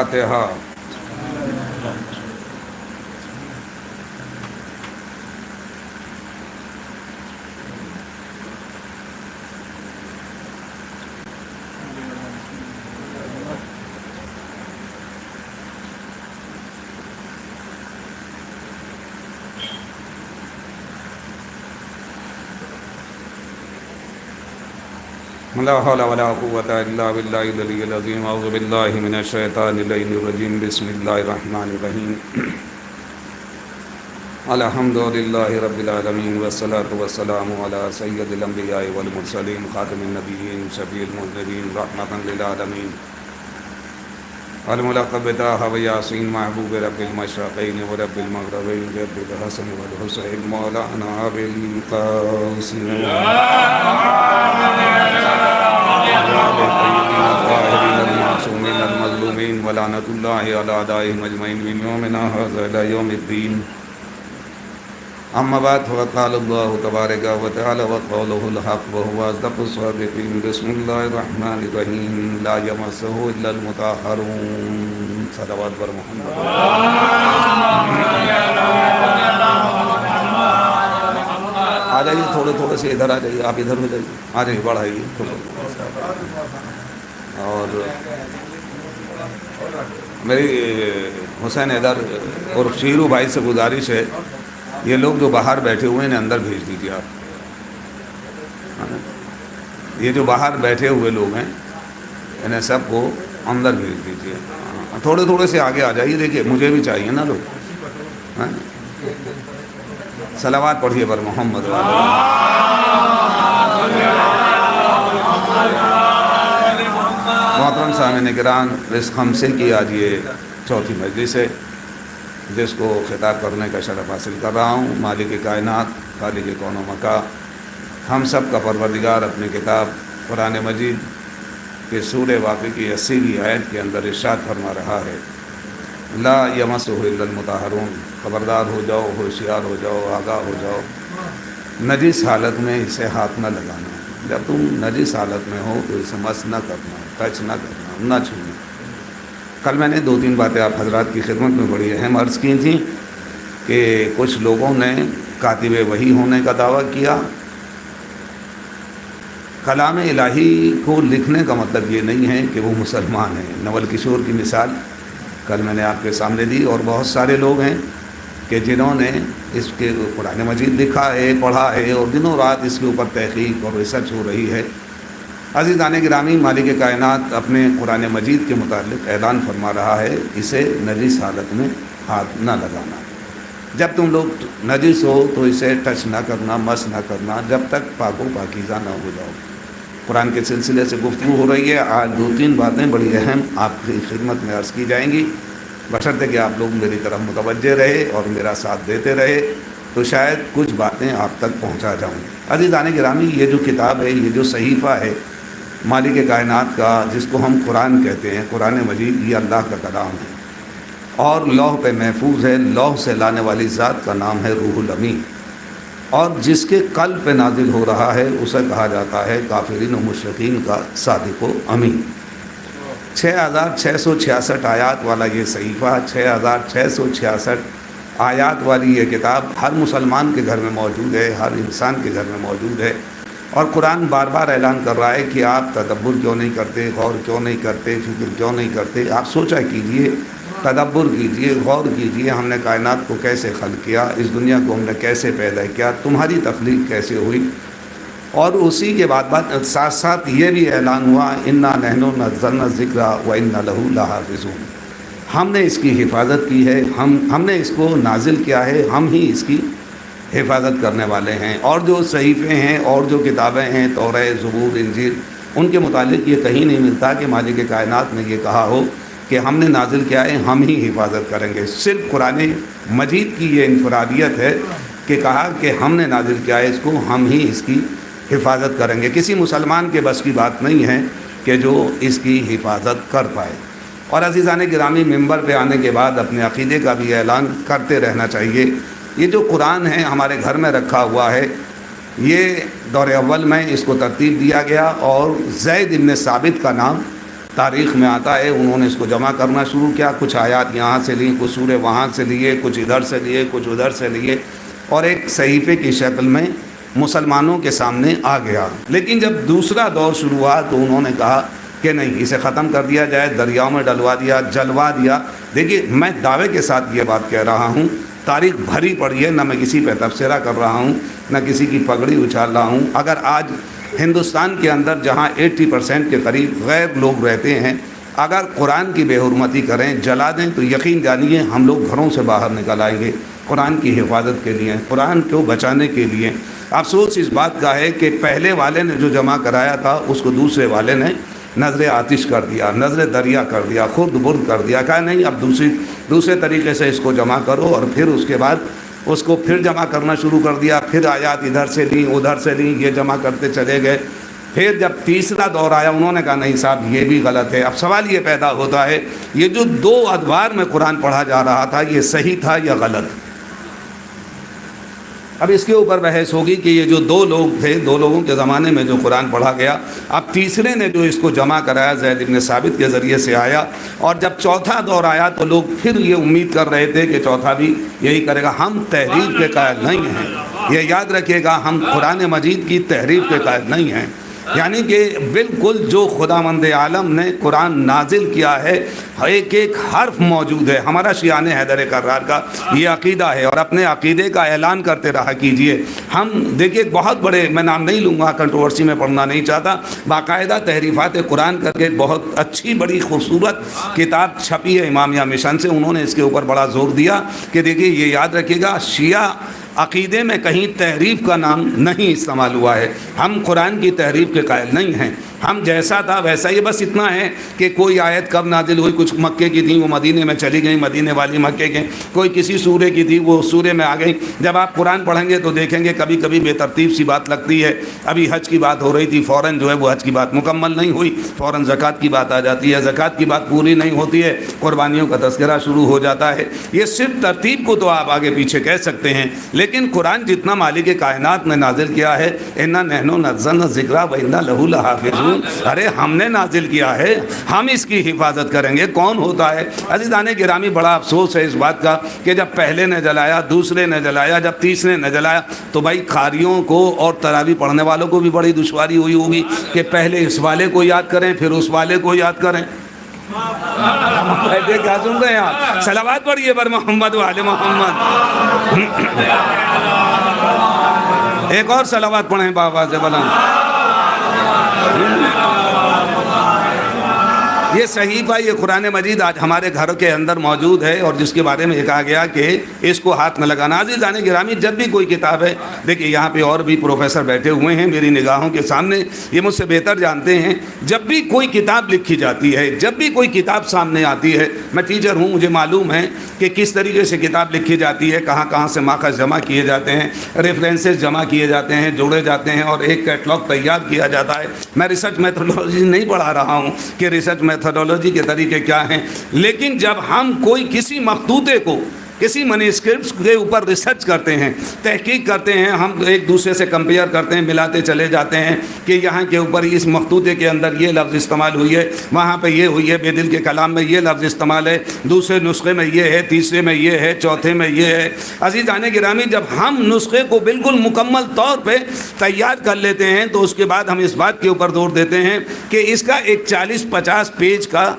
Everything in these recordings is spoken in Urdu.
الفاتحہ۔ لا حول ولا قوة إلا بالله العلي العظيم۔ أعوذ بالله من الشيطان اللعين الرجيم۔ بسم الله الرحمن الرحيم۔ الحمد لله رب العالمين، والصلاة والسلام على سيد الأنبياء والمرسلين، خاتم النبيين، شفيع المذنبين، رحمة للعالمين، الملقب بطه وياسين، محبوب رب المشرقين ورب المغربين، رب الحسن والحسين، مولانا أبي القاسم الطاهرين المعصومين المظلومين، ولعنة الله على أعدائهم أجمعين من يومنا هذا إلى يوم الدين۔ أما بعد، فقد قال الله تبارك وتعالى وقوله الحق وهو أصدق الصادقين۔ بسم الله الرحمن الرحيم۔ لا يمسه إلا المطهرون۔ صلوات بر محمد۔ آ جائیے، تھوڑے سے ادھر آ جائیے، آپ ادھر ہو جائیے، آ جائیے، بڑھائیے۔ اور میری حسین حیدر اور شیرو بھائی سے گزارش ہے، یہ لوگ جو باہر بیٹھے ہوئے ہیں اندر بھیج دیجیے آپ۔ یہ جو باہر بیٹھے ہوئے لوگ ہیں انہیں سب کو اندر بھیج دیجیے۔ تھوڑے سے آگے آ جائیے، دیکھیے مجھے بھی چاہیے نا لوگ۔ صلوات پڑھیے پر محمد۔ محترم سامعین کرام، اس خمسے کی آج یہ چوتھی مجلس ہے جس کو خطاب کرنے کا شرف حاصل کر رہا ہوں۔ مالک کائنات، خالق کون و مکان، ہم سب کا پروردگار اپنی کتاب قرآن مجید کے سورہ واقعہ کی 80ویں آیت کے اندر ارشاد فرما رہا ہے، لا یمسہ الا المطہرون۔ خبردار ہو جاؤ، ہوشیار ہو جاؤ، آگاہ ہو جاؤ، نجس حالت میں اسے ہاتھ نہ لگانا۔ جب تم نجس حالت میں ہو تو اسے مس نہ کرنا، ٹچ نہ کرنا، نہ چھونا۔ کل میں نے 2-3 باتیں آپ حضرات کی خدمت میں بڑی اہم عرض کی تھیں کہ کچھ لوگوں نے کاتب وحی ہونے کا دعویٰ کیا۔ کلام الہی کو لکھنے کا مطلب یہ نہیں ہے کہ وہ مسلمان ہیں۔ نول کشور کی مثال کل میں نے آپ کے سامنے دی، اور بہت سارے لوگ ہیں کہ جنہوں نے اس کے قرآن مجید لکھا ہے، پڑھا ہے، اور دنوں رات اس کے اوپر تحقیق اور ریسرچ ہو رہی ہے۔ عزیزان گرامی، مالک کائنات اپنے قرآن مجید کے متعلق اعلان فرما رہا ہے، اسے نجس حالت میں ہاتھ نہ لگانا۔ جب تم لوگ نجس ہو تو اسے ٹچ نہ کرنا، مس نہ کرنا، جب تک پاک و پاکیزہ نہ ہو جاؤ۔ قرآن کے سلسلے سے گفتگو ہو رہی ہے۔ آج 2-3 باتیں بڑی اہم آپ کی خدمت میں عرض کی جائیں گی، بشرطے کہ آپ لوگ میری طرف متوجہ رہے اور میرا ساتھ دیتے رہے تو شاید کچھ باتیں آپ تک پہنچا جاؤں۔ عزیزان گرامی، یہ جو کتاب ہے، یہ جو صحیفہ ہے مالک کائنات کا، جس کو ہم قرآن کہتے ہیں، قرآن مجید، یہ اللہ کا کلام ہے اور لوح پہ محفوظ ہے۔ لوح سے لانے والی ذات کا نام ہے روح الامین، اور جس کے قلب پہ نازل ہو رہا ہے اسے کہا جاتا ہے کافرین و مشرکین کا صادق و امین۔ 6666 آیات والا یہ صحیفہ، 6666 آیات والی یہ کتاب ہر مسلمان کے گھر میں موجود ہے، ہر انسان کے گھر میں موجود ہے، اور قرآن بار بار اعلان کر رہا ہے کہ آپ تدبر کیوں نہیں کرتے، غور کیوں نہیں کرتے، فکر کیوں نہیں کرتے۔ آپ سوچا کیجئے، تدبر کیجئے، غور کیجئے، ہم نے کائنات کو کیسے خلق کیا، اس دنیا کو ہم نے کیسے پیدا کیا، تمہاری تخلیق کیسے ہوئی۔ اور اسی کے بعد ساتھ ساتھ یہ بھی اعلان ہوا، انا نحن نزلنا الذکر وانا لہ لحافظون۔ ہم نے اس کی حفاظت کی ہے، ہم نے اس کو نازل کیا ہے، ہم ہی اس کی حفاظت کرنے والے ہیں۔ اور جو صحیفے ہیں اور جو کتابیں ہیں، توریت، زبور، انجیل، ان کے متعلق یہ کہیں نہیں ملتا کہ مالک کائنات نے یہ کہا ہو کہ ہم نے نازل کیا ہے، ہم ہی حفاظت کریں گے۔ صرف قرآن مجید کی یہ انفرادیت ہے کہ کہا کہ ہم نے نازل کیا ہے، اس کو ہم ہی اس کی حفاظت کریں گے۔ کسی مسلمان کے بس کی بات نہیں ہے کہ جو اس کی حفاظت کر پائے۔ اور عزیزان گرامی، ممبر پہ آنے کے بعد اپنے عقیدے کا بھی اعلان کرتے رہنا چاہیے۔ یہ جو قرآن ہے ہمارے گھر میں رکھا ہوا ہے، یہ دور اول میں اس کو ترتیب دیا گیا، اور زید ابن ثابت کا نام تاریخ میں آتا ہے انہوں نے اس کو جمع کرنا شروع کیا، کچھ آیات یہاں سے لیں، کچھ سورے وہاں سے لیے، کچھ ادھر سے لیے، کچھ ادھر سے لیے، اور ایک صحیفے کی شکل میں مسلمانوں کے سامنے آ گیا۔ لیکن جب دوسرا دور شروع ہوا تو انہوں نے کہا کہ نہیں، اسے ختم کر دیا جائے، دریاؤں میں ڈلوا دیا، جلوا دیا۔ دیکھیے میں دعوے کے ساتھ یہ بات کہہ رہا ہوں، تاریخ بھری پڑی ہے، نہ میں کسی پہ تبصرہ کر رہا ہوں، نہ کسی کی پگڑی اچھال رہا ہوں۔ اگر آج ہندوستان کے اندر جہاں 80% کے قریب غیر لوگ رہتے ہیں، اگر قرآن کی بے حرمتی کریں، جلا دیں، تو یقین جانیے ہم لوگ گھروں سے باہر نکل آئیں گے قرآن کی حفاظت کے لیے، قرآن کو بچانے کے لیے۔ افسوس اس بات کا ہے کہ پہلے والے نے جو جمع کرایا تھا اس کو دوسرے والے نے نظر آتش کر دیا، نظر دریا کر دیا، خرد برد کر دیا، کہا نہیں اب دوسرے طریقے سے اس کو جمع کرو، اور پھر اس کے بعد اس کو پھر جمع کرنا شروع کر دیا، پھر آیات ادھر سے لیں ادھر سے لیں، یہ جمع کرتے چلے گئے۔ پھر جب تیسرا دور آیا انہوں نے کہا نہیں صاحب یہ بھی غلط ہے۔ اب سوال یہ پیدا ہوتا ہے یہ جو 2 ادوار میں قرآن پڑھا جا رہا تھا یہ صحیح تھا یا غلط؟ اب اس کے اوپر بحث ہوگی کہ یہ جو 2 لوگ تھے، 2 لوگوں کے زمانے میں جو قرآن پڑھا گیا، اب تیسرے نے جو اس کو جمع کرایا زید بن ثابت کے ذریعے سے آیا، اور جب چوتھا دور آیا تو لوگ پھر یہ امید کر رہے تھے کہ چوتھا بھی یہی کرے گا۔ ہم تحریف کے قائل نہیں ہیں، یہ یاد رکھیے گا، ہم قرآن مجید کی تحریف کے قائل نہیں ہیں۔ یعنی کہ بالکل جو خداوند عالم نے قرآن نازل کیا ہے ایک ایک حرف موجود ہے۔ ہمارا شیعان حیدر کرار کا یہ عقیدہ ہے، اور اپنے عقیدے کا اعلان کرتے رہا کیجئے۔ ہم دیکھیے بہت بڑے، میں نام نہیں لوں گا، کنٹروورسی میں پڑھنا نہیں چاہتا، باقاعدہ تحریفات قرآن کر کے بہت اچھی بڑی خوبصورت کتاب چھپی ہے امامیہ مشن سے، انہوں نے اس کے اوپر بڑا زور دیا کہ دیکھیے یہ یاد رکھیے گا شیعہ عقیدے میں کہیں تحریف کا نام نہیں استعمال ہوا ہے، ہم قرآن کی تحریف کے قائل نہیں ہیں، ہم جیسا تھا ویسا ہی، بس اتنا ہے کہ کوئی آیت کب نازل ہوئی، کچھ مکے کی تھیں وہ مدینے میں چلی گئیں، مدینے والی مکے کے، کوئی کسی سورے کی تھی وہ سورے میں آ گئی۔ جب آپ قرآن پڑھیں گے تو دیکھیں گے کبھی کبھی بے ترتیب سی بات لگتی ہے، ابھی حج کی بات ہو رہی تھی، فوراً جو ہے وہ حج کی بات مکمل نہیں ہوئی، فوراً زکوٰۃ کی بات آ جاتی ہے، زکوٰۃ کی بات پوری نہیں ہوتی ہے، قربانیوں کا تذکرہ شروع ہو جاتا ہے۔ یہ صرف ترتیب کو تو آپ آگے پیچھے کہہ سکتے ہیں، لیکن قرآن جتنا مالک کائنات نے نازل کیا ہے، اِنَّا نَحْنُ نَزَّلْنَا الذِّکْرَ وَإِنَّا لَهُ لَحَافِظُونَ، ارے ہم نے نازل کیا ہے، ہم اس کی حفاظت کریں گے، کون ہوتا ہے؟ عزیزان گرامی بڑا افسوس ہے اس بات کا کہ جب پہلے نے جلایا، دوسرے نے جلایا، جب تیسرے نے جلایا تو بھائی قاریوں کو اور تراویح پڑھنے والوں کو بھی بڑی دشواری ہوئی ہوگی کہ پہلے اس والے کو یاد کریں پھر اس والے کو یاد کریں۔ کیا سن رہے ہیں آپ؟ صلوات پڑھیے بر محمد و آل محمد۔ ایک اور صلوات پڑھیں بابا سے بلند۔ یہ صحیفہ، یہ قرآن مجید آج ہمارے گھر کے اندر موجود ہے، اور جس کے بارے میں یہ کہا گیا کہ اس کو ہاتھ میں لگانا۔ عزیزان گرامی جب بھی کوئی کتاب ہے، دیکھیں یہاں پہ اور بھی پروفیسر بیٹھے ہوئے ہیں میری نگاہوں کے سامنے، یہ مجھ سے بہتر جانتے ہیں، جب بھی کوئی کتاب لکھی جاتی ہے، جب بھی کوئی کتاب سامنے آتی ہے، میں ٹیچر ہوں مجھے معلوم ہے کہ کس طریقے سے کتاب لکھی جاتی ہے، کہاں کہاں سے ماخذ جمع کیے جاتے ہیں، ریفرنسز جمع کیے جاتے ہیں، جوڑے جاتے ہیں، اور ایک کیٹلاگ تیار کیا جاتا ہے۔ میں ریسرچ میتھڈولوجی نہیں پڑھا رہا ہوں کہ ریسرچ میتھڈولوجی کے طریقے کیا ہیں، لیکن جب ہم کوئی کسی مخطوطے کو، کسی مینuscripts کے اوپر ریسرچ کرتے ہیں، تحقیق کرتے ہیں، ہم ایک دوسرے سے کمپیئر کرتے ہیں، ملاتے چلے جاتے ہیں کہ یہاں کے اوپر اس مخطوطے کے اندر یہ لفظ استعمال ہوئی ہے، وہاں پہ یہ ہوئی ہے، بے دل کے کلام میں یہ لفظ استعمال ہے، دوسرے نسخے میں یہ ہے، تیسرے میں یہ ہے، چوتھے میں یہ ہے۔ عزیزان گرامی جب ہم نسخے کو بالکل مکمل طور پہ تیار کر لیتے ہیں تو اس کے بعد ہم اس بات کے اوپر زور دیتے ہیں کہ اس کا ایک 40-50 پیج کا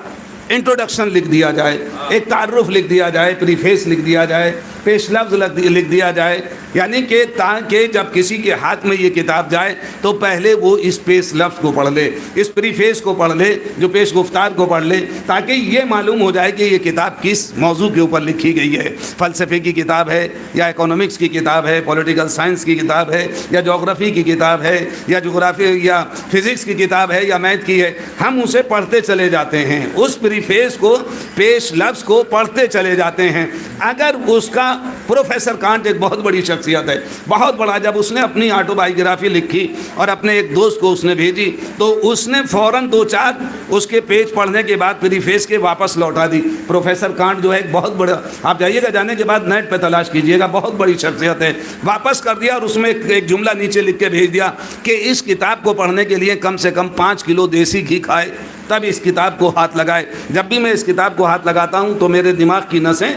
انٹروڈکشن لکھ دیا جائے، ایک تعارف لکھ دیا جائے، پریفیس لکھ دیا جائے، پیش لفظ لکھ دیا جائے، یعنی کہ تاکہ جب کسی کے ہاتھ میں یہ کتاب جائے تو پہلے وہ اس پیش لفظ کو پڑھ لے، اس پریفیس کو پڑھ لے، جو پیش گفتار کو پڑھ لے، تاکہ یہ معلوم ہو جائے کہ یہ کتاب کس موضوع کے اوپر لکھی گئی ہے، فلسفے کی کتاب ہے یا اکنامکس کی کتاب ہے، پولیٹیکل سائنس کی کتاب ہے یا جغرافی کی کتاب ہے یا جغرافی یا فزکس کی کتاب ہے یا میتھ کی ہے۔ ہم اسے پڑھتے چلے جاتے ہیں، اس پریفیس کو، پیش لفظ کو پڑھتے چلے جاتے ہیں۔ اگر اس کا پروفیسر کانٹ ایک بہت بڑی شخصیت ہے، بہت بڑا، جب اس نے اپنی آٹو بائیوگرافی لکھی اور اپنے ایک دوست کو اس نے بھیجی تو اس نے فوراً 2-4 اس کے پیج پڑھنے کے بعد پریفیس کے واپس لوٹا دی۔ پروفیسر کانٹ جو ہے ایک بہت بڑا، آپ جائیے گا جانے کے بعد نیٹ پہ تلاش کیجئے گا، بہت بڑی شخصیت ہے، واپس کر دیا اور اس میں ایک جملہ نیچے لکھ کے بھیج دیا کہ اس کتاب کو پڑھنے کے لیے کم سے کم 5 کلو دیسی گھی کھائے۔ تب اس کتاب کو ہاتھ لگائے۔ جب بھی میں اس کتاب کو ہاتھ لگاتا ہوں تو میرے دماغ کی نسیں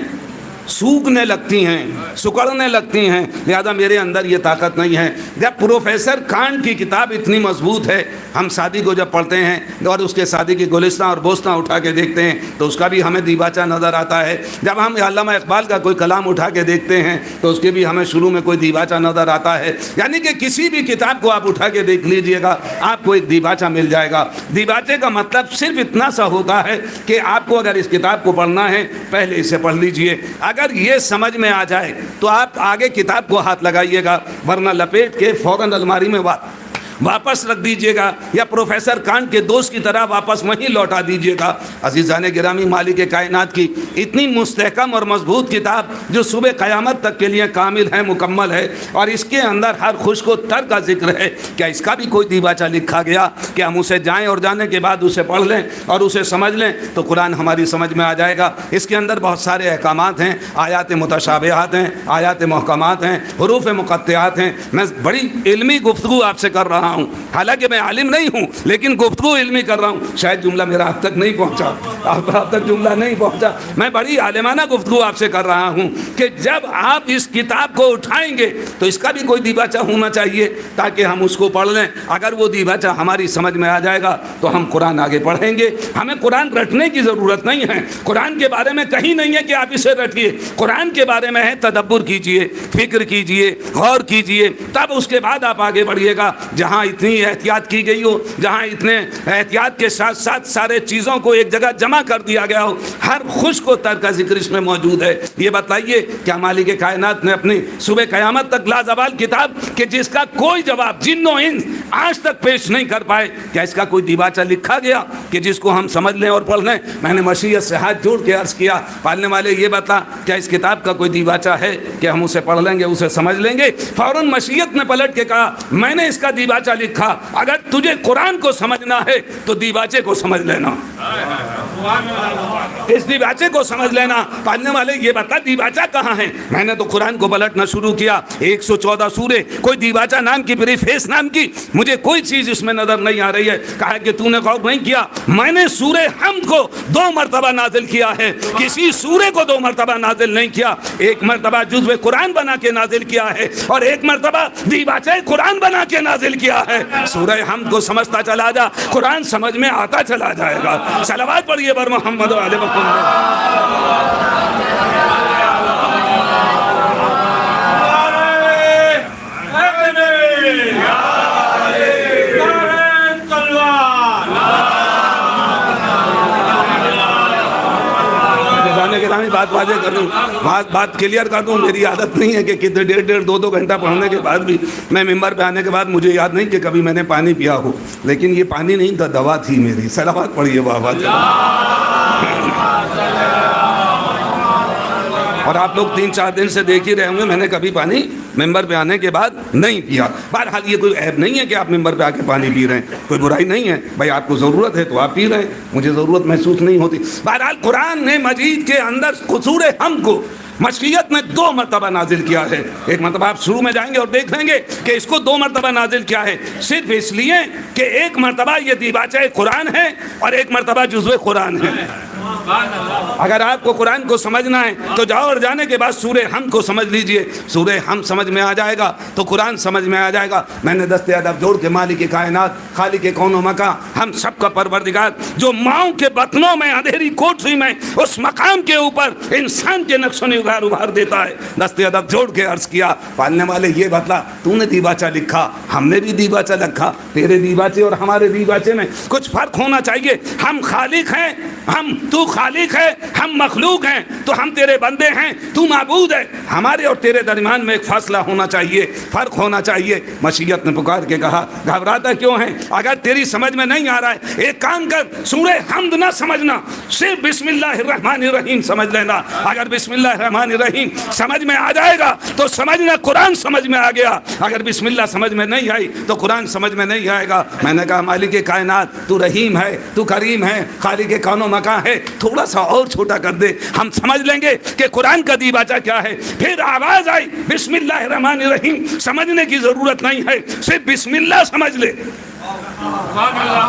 سوکھنے لگتی ہیں، سکڑنے لگتی ہیں، لہذا میرے اندر یہ طاقت نہیں ہے۔ جب پروفیسر کانٹ کی کتاب اتنی مضبوط ہے، ہم سعدی کو جب پڑھتے ہیں اور اس کے سعدی کی گلستاں اور بوستاں اٹھا کے دیکھتے ہیں تو اس کا بھی ہمیں دیباچہ نظر آتا ہے۔ جب ہم علامہ اقبال کا کوئی کلام اٹھا کے دیکھتے ہیں تو اس کے بھی ہمیں شروع میں کوئی دیباچہ نظر آتا ہے۔ یعنی کہ کسی بھی کتاب کو آپ اٹھا کے دیکھ لیجئے گا، آپ کو ایک دیباچہ مل جائے گا۔ دیباچے کا مطلب صرف اتنا سا ہوتا ہے کہ آپ کو اگر اس کتاب کو پڑھنا ہے پہلے اسے پڑھ لیجئے، اگر یہ سمجھ میں آ جائے تو آپ آگے کتاب کو ہاتھ لگائیے گا، ورنہ لپیٹ کے فوراً الماری میں واپس رکھ دیجئے گا، یا پروفیسر کانٹ کے دوست کی طرح واپس وہیں لوٹا دیجئے گا۔ عزیزان گرامی، مالک کائنات کی اتنی مستحکم اور مضبوط کتاب جو صبح قیامت تک کے لیے کامل ہے، مکمل ہے، اور اس کے اندر ہر خوش کو تر کا ذکر ہے، کیا اس کا بھی کوئی دیباچہ لکھا گیا کہ ہم اسے جائیں اور جانے کے بعد اسے پڑھ لیں اور اسے سمجھ لیں تو قرآن ہماری سمجھ میں آ جائے گا۔ اس کے اندر بہت سارے احکامات ہیں، آیات متشابہات ہیں، آیات محکمات ہیں، حروف مقطعات ہیں۔ میں بڑی علمی گفتگو آپ سے کر رہا ہوں، حالانکہ میں عالم نہیں ہوں لیکن گفتگو علمی کر رہا ہوں۔ شاید جملہ میرا آپ تک نہیں پہنچا، آپ تک جملہ نہیں پہنچا۔ میں بڑی عالمانہ گفتگو آپ سے کر رہا ہوں کہ جب آپ اس کتاب کو اٹھائیں گے تو اس کا بھی کوئی دیباچہ ہونا چاہیے تاکہ ہم اس کو پڑھ لیں۔ اگر وہ دیباچہ ہماری سمجھ میں آ جائے گا تو ہم قرآن آگے پڑھیں گے۔ ہمیں قرآن رٹنے کی ضرورت نہیں ہے، قرآن کے بارے میں کہیں نہیں ہے کہ آپ اسے رٹیے۔ قرآن کے بارے میں ہے تدبر کیجئے، فکر کیجئے، غور کیجئے، تب اس کے بعد آپ آگے بڑھیے گا۔ جہاں اتنی احتیاط کی گئی ہو، جہاں اتنے احتیاط کے ساتھ ساتھ سارے چیزوں کو ایک جگہ جمع کر دیا گیا ہو، ہر خوش کو تر کا ذکر اس میں موجود ہے۔ یہ بتائیے کیا مالک کائنات نے اپنی صبح قیامت تک لازوال کتاب کہ جس کا کوئی جواب جن و انس آج تک پیش نہیں کر پائے، کیا اس کا کوئی دیباچہ لکھا گیا کہ جس کو ہم سمجھ لیں اور پڑھ لیں؟ میں نے مشیت سے ہاتھ جوڑ کے عرض کیا، پالنے والے یہ بتا کیا اس کتاب کا کوئی دیباچہ ہے کہ ہم اسے پڑھ لیں گے، اسے سمجھ لیں گے؟ فوراً مشیت نے پلٹ کے کہا میں نے اس کا دیباچہ لکھا، اگر تجھے قرآن کو سمجھنا ہے تو دیباچے کو سمجھ لینا، اس دیباچے کو سمجھ لینا۔ پڑھنے والے یہ بتا دیباچہ کہاں ہے؟ میں نے تو قرآن کو پلٹنا شروع کیا، 114 سورے، کوئی دیباچہ نام کی پریفیس نام کی مجھے کوئی چیز اس میں نظر نہیں آ رہی ہے۔ کہا کہ تو نے غور نہیں کیا، میں نے سورہ حمد کو 2 مرتبہ نازل کیا ہے، کسی سورے کو 2 مرتبہ نازل نہیں کیا، ایک مرتبہ جزو قرآن بنا کے نازل کیا ہے اور ایک مرتبہ دیباچہ قرآن بنا کے نازل کیا ہے۔ سورہ حمد کو سمجھتا چلا جا، قرآن سمجھ میں آتا چلا جائے گا۔ صلوات پڑھیے بر محمد و آل محمد۔ بات واضح کر دوں، بات کلیئر کر دوں، میری عادت نہیں ہے کہ کتنے 1.5 2 گھنٹہ پڑھنے کے بعد بھی میں ممبر پہ آنے کے بعد مجھے یاد نہیں کہ کبھی میں نے پانی پیا ہو، لیکن یہ پانی نہیں تھا، دوا تھی میری۔ صلوات پڑھیے بابا۔ اور آپ لوگ 3-4 دن سے دیکھ ہی رہے ہوں گے میں نے کبھی پانی ممبر پہ آنے کے بعد نہیں پیا۔ بہرحال یہ کوئی عیب نہیں ہے کہ آپ ممبر پہ آ کے پانی پی رہے ہیں، کوئی برائی نہیں ہے، بھائی آپ کو ضرورت ہے تو آپ پی رہے ہیں، مجھے ضرورت محسوس نہیں ہوتی۔ بہرحال قرآن نے مجید کے اندر سورہ حمد کو مشیت نے 2 مرتبہ نازل کیا ہے۔ ایک مرتبہ آپ شروع میں جائیں گے اور دیکھ لیں گے کہ اس کو 2 مرتبہ نازل کیا ہے، صرف اس لیے کہ ایک مرتبہ یہ دیباچہ قرآن ہے اور ایک مرتبہ جزو قرآن ہے۔ اگر آپ کو قرآن کو سمجھنا ہے تو جاؤ اور جانے کے بعد سورہ حمد کو سمجھ لیجئے، سورہ حمد سمجھ میں آ جائے گا تو قرآن سمجھ میں آ جائے گا۔ میں نے دست ادب جوڑ کے مالک کائنات، خالق کون و مکان، ہم سب کا پروردگار، جو ماؤں کے بطنوں میں اندھیری کوٹری میں اس مقام کے اوپر انسان کے نقش و نگار ابھار دیتا ہے، دست ادب جوڑ کے عرض کیا پالنے والے یہ بتلا تو نے دیباچہ لکھا، ہم نے بھی دیباچہ لکھا، تیرے دیباچے اور ہمارے دیباچے میں کچھ فرق ہونا چاہیے۔ ہم خالق ہیں، تو خالق ہے، ہم مخلوق ہیں، تو ہم تیرے بندے ہیں، تو معبود ہے، ہمارے اور تیرے درمیان میں ایک فاصلہ ہونا چاہیے، فرق ہونا چاہیے۔ مشیت نے پکار کے کہا گھبراتا کیوں ہے؟ اگر تیری سمجھ میں نہیں آ رہا ہے ایک کام کر، سورہ حمد نہ سمجھنا، صرف بسم اللہ الرحمن الرحیم سمجھ لینا۔ اگر بسم اللہ الرحمن الرحیم سمجھ میں آ جائے گا تو سمجھنا قرآن سمجھ میں آ گیا، اگر بسم اللہ سمجھ میں نہیں آئی تو قرآن سمجھ میں نہیں آئے گا۔ میں نے کہا مالک کائنات تو رحیم ہے، تو کریم ہے، خالق کون و مکان ہے، تھوڑا سا اور چھوٹا کر دے، ہم سمجھ لیں گے کہ قرآن کا دیباچہ کیا ہے۔ پھر آواز آئی بسم اللہ الرحمن الرحیم، سمجھنے کی ضرورت نہیں ہے، صرف بسم اللہ سمجھ لے۔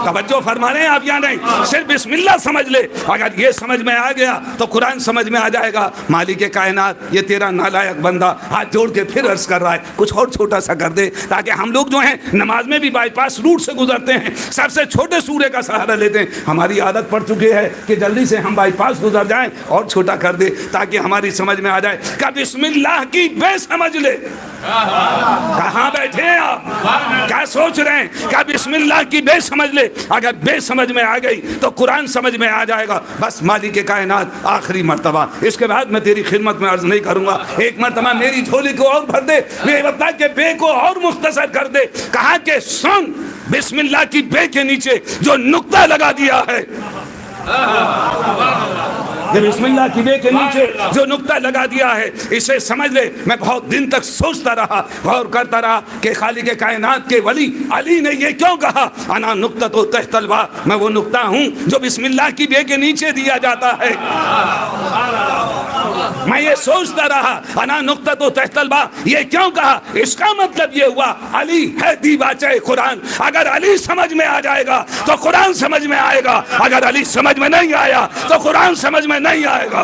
توجہ فرما رہے ہیں آپ یا نہیں؟ صرف بسم اللہ سمجھ لے، اگر یہ سمجھ میں آ گیا تو قرآن سمجھ میں آ جائے گا۔ مالک کائنات یہ تیرا نالائق بندہ ہاتھ جوڑ کے پھر عرض کر رہا ہے کچھ اور چھوٹا سا کر دے، تاکہ ہم لوگ جو ہیں نماز میں بھی بائی پاس روٹ سے گزرتے ہیں، سب سے چھوٹے سورے کا سہارا لیتے ہیں، ہماری عادت پڑ چکی ہے کہ جلدی سے ہم بائی پاس گزر جائیں، اور چھوٹا کر دے تاکہ ہماری سمجھ میں آ جائے۔ کہ بسم اللہ کی بے سمجھ لے۔ کہاں بیٹھے ہیں آپ؟ کیا سوچ رہے ہیں؟ کہ بسم اللہ کی بے سمجھ لے۔ اگر بے سمجھ میں آ گئی تو قرآن سمجھ میں آ جائے گا۔ بس مالک کائنات آخری مرتبہ، اس کے بعد میں تیری خدمت میں عرض نہیں کروں گا، ایک مرتبہ میری جھولی کو اور بھر دے، میرے بتا کہ بے کو اور مختصر کر دے۔ کہا کہ سن، بسم اللہ کی بے کے نیچے جو نقطہ لگا دیا ہے، بسم اللہ کی بے کے نیچے جو نقطہ لگا دیا ہے، اسے سمجھ لے۔ میں بہت دن تک سوچتا رہا، غور کرتا رہا کہ خالق کائنات کے ولی علی نے یہ کیوں کہا، انا نقطۃ تحت الباء، میں وہ نقطہ ہوں جو بسم اللہ کی بے کے نیچے دیا جاتا ہے۔ میں یہ سوچتا رہا، انا نقطۃ تحت الباء یہ کیوں کہا؟ اس کا مطلب یہ ہوا علی ہے دیباچہ قرآن۔ اگر علی سمجھ میں آ جائے گا تو قرآن سمجھ میں آئے گا، اگر علی سمجھ میں نہیں آیا تو قرآن سمجھ میں نہیں آئے گا۔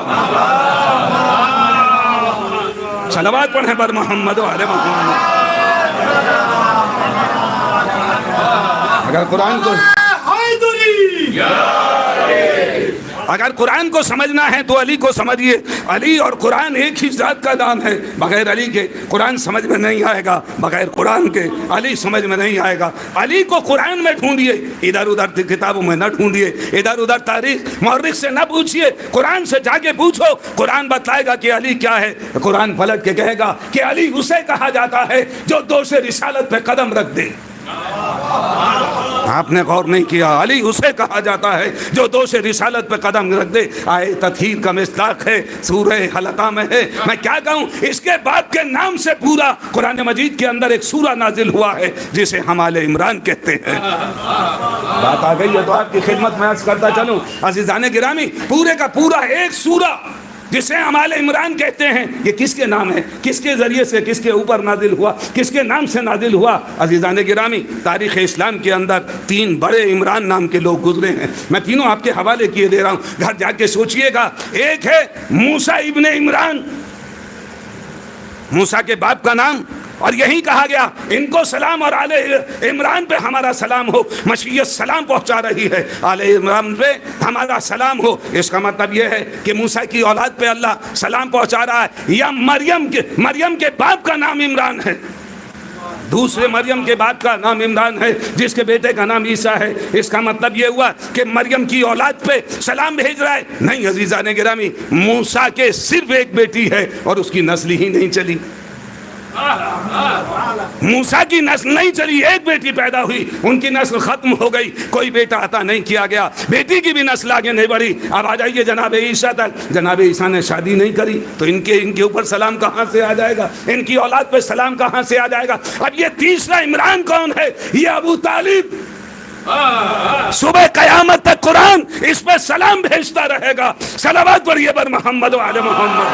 صلوات پڑھیں پر محمد و آل محمد۔ اگر قرآن کو سمجھنا ہے تو علی کو سمجھیے۔ علی اور قرآن ایک ہی ذات کا نام ہے، بغیر علی کے قرآن سمجھ میں نہیں آئے گا، بغیر قرآن کے علی سمجھ میں نہیں آئے گا۔ علی کو قرآن میں ڈھونڈیے، ادھر ادھر کتابوں میں نہ ڈھونڈیے، ادھر ادھر تاریخ مورخ سے نہ پوچھیے، قرآن سے جا کے پوچھو، قرآن بتلائے گا کہ علی کیا ہے۔ قرآن پلٹ کے کہے گا کہ علی اسے کہا جاتا ہے جو دوش رسالت پہ قدم رکھ دے۔ آپ نے غور نہیں کیا، علی اسے کہا جاتا ہے جو دوش رسالت پہ قدم رکھ دے۔ آئے تطہیر کا مصداق ہے، سورہ حلقہ میں ہے۔ میں کیا کہوں، اس کے باپ کے نام سے پورا قرآن مجید کے اندر ایک سورہ نازل ہوا ہے جسے ہم آل عمران کہتے ہیں۔ بات آ گئی ہے تو آپ کی خدمت میں عرض کرتا چلوں، عزیزان گرامی، پورے کا پورا ایک سورہ جسے ہم آل عمران کہتے ہیں، یہ کس کے نام ہے، کس کے ذریعے سے، کس کے اوپر نازل ہوا، کس کے نام سے نازل ہوا؟ عزیزان گرامی، تاریخ اسلام کے اندر 3 بڑے عمران نام کے لوگ گزرے ہیں، میں تینوں آپ کے حوالے کیے دے رہا ہوں، گھر جا کے سوچئے گا۔ ایک ہے موسیٰ ابن عمران، موسیٰ کے باپ کا نام، اور یہی کہا گیا ان کو سلام اور آل عمران پہ ہمارا سلام ہو، مشیت سلام پہنچا رہی ہے، آل عمران پہ ہمارا سلام ہو۔ اس کا مطلب یہ ہے کہ موسیٰ کی اولاد پہ اللہ سلام پہنچا رہا ہے۔ یا مریم کے باپ کا نام عمران ہے، دوسرے مریم کے باپ کا نام عمران ہے جس کے بیٹے کا نام عیسیٰ ہے۔ اس کا مطلب یہ ہوا کہ مریم کی اولاد پہ سلام بھیج رہا ہے؟ نہیں عزیزان گرامی، موسیٰ کے صرف ایک بیٹی ہے اور اس کی نسل ہی نہیں چلی، موسیٰ کی نسل نہیں چلی، ایک بیٹی پیدا ہوئی، ان کی نسل ختم ہو گئی، کوئی بیٹا عطا نہیں کیا گیا، بیٹی کی بھی نسل آگے نہیں بڑھی۔ اب آ جائیے جناب عیسیٰ تک، جناب عیسیٰ نے شادی نہیں کری تو ان کے اوپر سلام کہاں سے آ جائے گا، ان کی اولاد پہ سلام کہاں سے آ جائے گا؟ اب یہ تیسرا عمران کون ہے؟ یہ ابو طالب۔ صبح قیامت تک قرآن اس پہ سلام بھیجتا رہے گا۔ صلوات پڑھیے پر محمد و آل محمد۔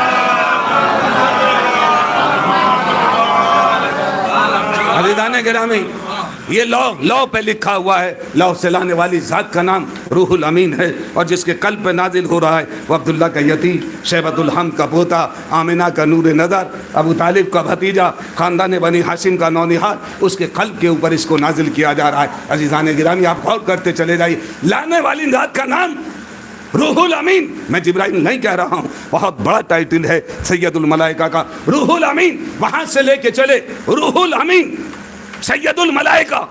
عزیزان گرامی، یہ لو پہ لکھا ہوا ہے، لو سے لانے والی ذات کا نام روح الامین ہے، اور جس کے قلب پہ نازل ہو رہا ہے وہ عبداللہ کا یتیم، شیبۃ الحمد کا پوتا، آمنہ کا نور نظر، ابو طالب کا بھتیجا، خاندان بنی ہاشم کا نونہال، اس کے قلب کے اوپر اس کو نازل کیا جا رہا ہے۔ عزیزان گرامی، آپ غور کرتے چلے جائیے، لانے والی ذات کا نام روح الامین۔ میں جبرائیل نہیں کہہ رہا ہوں، بہت بڑا ٹائٹل ہے سید الملائکہ کا، روح الامین، وہاں سے لے کے چلے روح الامین سید الملائکہ،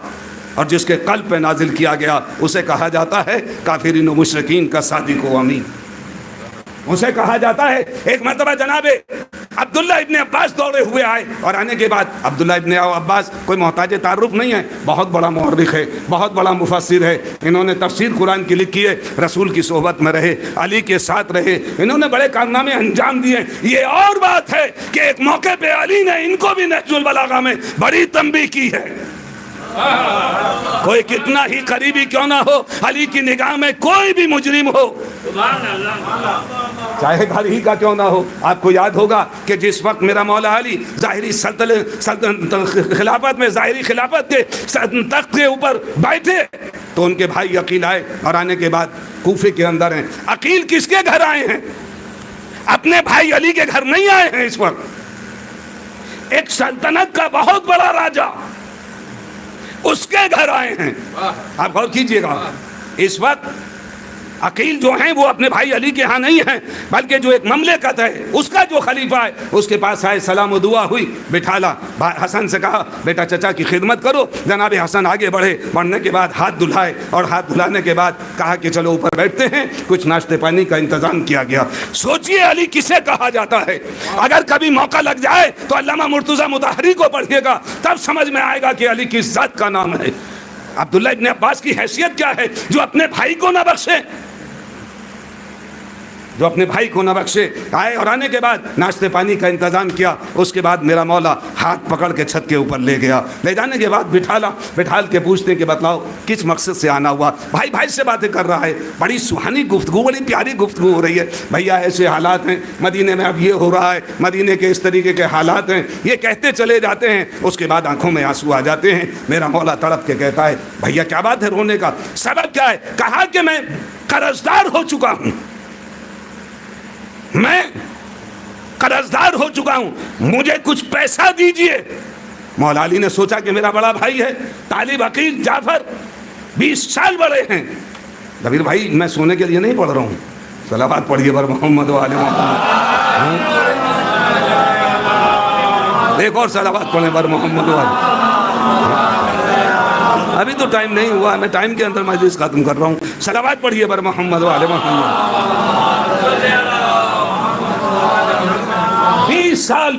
اور جس کے قلب پہ نازل کیا گیا اسے کہا جاتا ہے کافرین و مشرکین کا صادق و امین، اسے کہا جاتا ہے۔ ایک مرتبہ جناب عبداللہ ابن عباس دوڑے ہوئے آئے، اور آنے کے بعد عبداللہ ابن عباس کوئی محتاج تعارف نہیں ہے، بہت بڑا مورخ ہے، بہت بڑا مفسر ہے، انہوں نے تفسیر قرآن کی لکھی ہے، رسول کی صحبت میں رہے، علی کے ساتھ رہے، انہوں نے بڑے کارنامے انجام دیے۔ یہ اور بات ہے کہ ایک موقع پہ علی نے ان کو بھی نہج البلاغہ میں بڑی تنبیہ کی ہے۔ کوئی کتنا ہی قریبی کیوں نہ ہو، علی کی نگاہ میں کوئی بھی مجرم ہو، چاہے گھر ہی کا کیوں نہ ہو. آپ کو یاد ہوگا کہ جس وقت میرا مولا علی ظاہری خلافت میں ظاہری خلافت کے تخت کے اوپر بیٹھے تو ان کے بھائی عقیل آئے اور آنے کے بعد کوفے کے اندر ہیں. عقیل کس کے گھر آئے ہیں؟ اپنے بھائی علی کے گھر نہیں آئے ہیں. اس وقت ایک سلطنت کا بہت بڑا راجا اس کے گھر آئے ہیں. آپ غور کیجئے گا, اس وقت عقیل جو ہیں وہ اپنے بھائی علی کے ہاں نہیں ہیں, بلکہ جو ایک مملکت ہے اس کا جو خلیفہ ہے اس کے پاس آئے, سلام و دعا ہوئی, بٹھالا. حسن سے کہا بیٹا چچا کی خدمت کرو. جناب حسن آگے بڑھے, بڑھنے کے بعد ہاتھ دھلائے اور ہاتھ دھلانے کے بعد کہا کہ چلو اوپر بیٹھتے ہیں. کچھ ناشتے پانی کا انتظام کیا گیا. سوچئے علی کسے کہا جاتا ہے. اگر کبھی موقع لگ جائے تو علامہ مرتضیٰ مطہری کو پڑھیے گا, تب سمجھ میں آئے گا کہ علی کس ذات کا نام ہے. عبداللہ ابن عباس کی حیثیت کیا ہے جو اپنے بھائی کو نہ بخشے, جو اپنے بھائی کو نہ بخشے. آئے اور آنے کے بعد ناشتے پانی کا انتظام کیا. اس کے بعد میرا مولا ہاتھ پکڑ کے چھت کے اوپر لے گیا. لے جانے کے بعد بٹھال کے پوچھتے کہ بتلاؤ کس مقصد سے آنا ہوا. بھائی بھائی سے باتیں کر رہا ہے, بڑی سہانی گفتگو, بڑی پیاری گفتگو ہو رہی ہے. بھیا ایسے حالات ہیں مدینے میں, اب یہ ہو رہا ہے, مدینے کے اس طریقے کے حالات ہیں. یہ کہتے چلے جاتے ہیں. اس کے بعد آنکھوں میں آنسو آ جاتے ہیں. میرا مولا تڑپ کے کہتا ہے بھیا کیا بات ہے رونے کا, سبب کیا ہے؟ کہا کہ میں قرضدار ہو چکا ہوں, میں قرضدار ہو چکا ہوں, مجھے کچھ پیسہ دیجئے. مولا علی نے سوچا کہ میرا بڑا بھائی ہے طالب عقیل جعفر, 20 سال بڑے ہیں. دبیر بھائی میں سونے کے لیے نہیں پڑھ رہا ہوں, صلوات پڑھیے بر محمد و آل محمد. ایک اور صلوات پڑھیں بر محمد و آل. ابھی تو ٹائم نہیں ہوا, میں ٹائم کے اندر مجلس ختم کر رہا ہوں. صلوات پڑھیے بر محمد و آل محمد.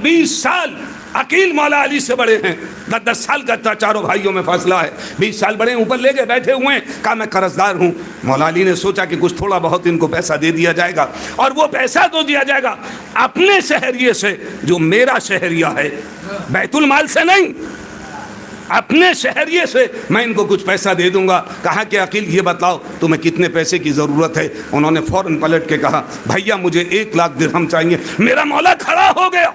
20 سال عقیل مولا علی سے بڑے ہیں. 10 سال کا چاروں بھائیوں میں فاصلہ ہے. 20 سال بڑے, اوپر لے کے بیٹھے ہوئے ہیں. کہا میں قرضدار ہوں. مولا علی نے سوچا کہ کچھ تھوڑا بہت ان کو پیسہ دے دیا جائے گا, اور وہ پیسہ تو دیا جائے گا اپنے شہریے سے جو میرا شہریہ ہے, بیت المال سے نہیں, اپنے شہریے سے میں ان کو کچھ پیسہ دے دوں گا. کہا کہ عقیل یہ بتلاؤ تمہیں کتنے پیسے کی ضرورت ہے. انہوں نے فوراً پلٹ کے کہا بھیا مجھے 1 لاکھ درہم چاہیے. میرا مولا کھڑا ہو گیا,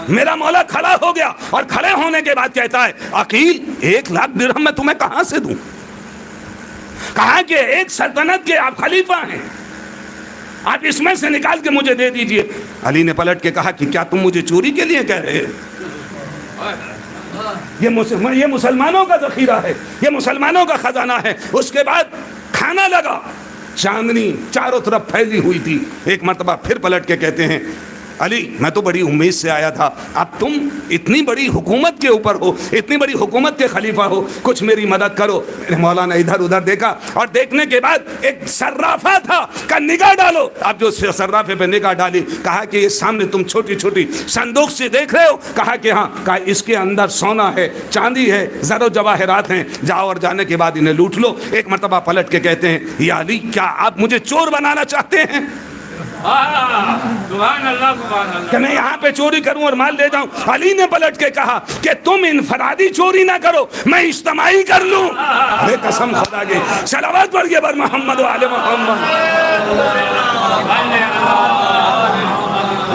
میرا مولا کھڑا ہو گیا, اور کھڑے ہونے کے بعد کہتا ہے عقیل 1 لاکھ درہم میں تمہیں کہاں سے دوں. کہا کہ ایک سلطنت کے آپ خلیفہ ہیں, آپ اس میں سے نکال کے مجھے دے دیجئے. علی نے پلٹ کے کہا کہ کیا تم مجھے چوری کے لیے کہہ رہے ہیں؟ یہ مسلمانوں کا ذخیرہ ہے, یہ مسلمانوں کا خزانہ ہے. اس کے بعد کھانا لگا, چاندنی چاروں طرف پھیلی ہوئی تھی. ایک مرتبہ پھر پلٹ کے کہتے ہیں علی میں تو بڑی امید سے آیا تھا, اب تم اتنی بڑی حکومت کے اوپر ہو, اتنی بڑی حکومت کے خلیفہ ہو, کچھ میری مدد کرو. میرے مولا نے ادھر ادھر دیکھا, اور دیکھنے کے بعد ایک صرافہ تھا, کہا نگاہ ڈالو. اب جو صرافے پہ نگاہ ڈالی, کہا کہ یہ سامنے تم چھوٹی چھوٹی صندوق سے دیکھ رہے ہو. کہا کہ ہاں. کہا اس کے اندر سونا ہے, چاندی ہے, زر و جواہرات ہیں, جاؤ اور جانے کے بعد انہیں لوٹ لو. ایک مرتبہ پلٹ کے کہتے ہیں یا علی کیا آپ مجھے چور بنانا چاہتے ہیں کہ میں یہاں پہ چوری کروں اور مال لے جاؤں؟ علی نے پلٹ کے کہا کہ تم انفرادی چوری نہ کرو, میں اجتماعی کر لوں. ارے قسم خدا کی, صلوات پڑھیے بر محمد و آل محمد.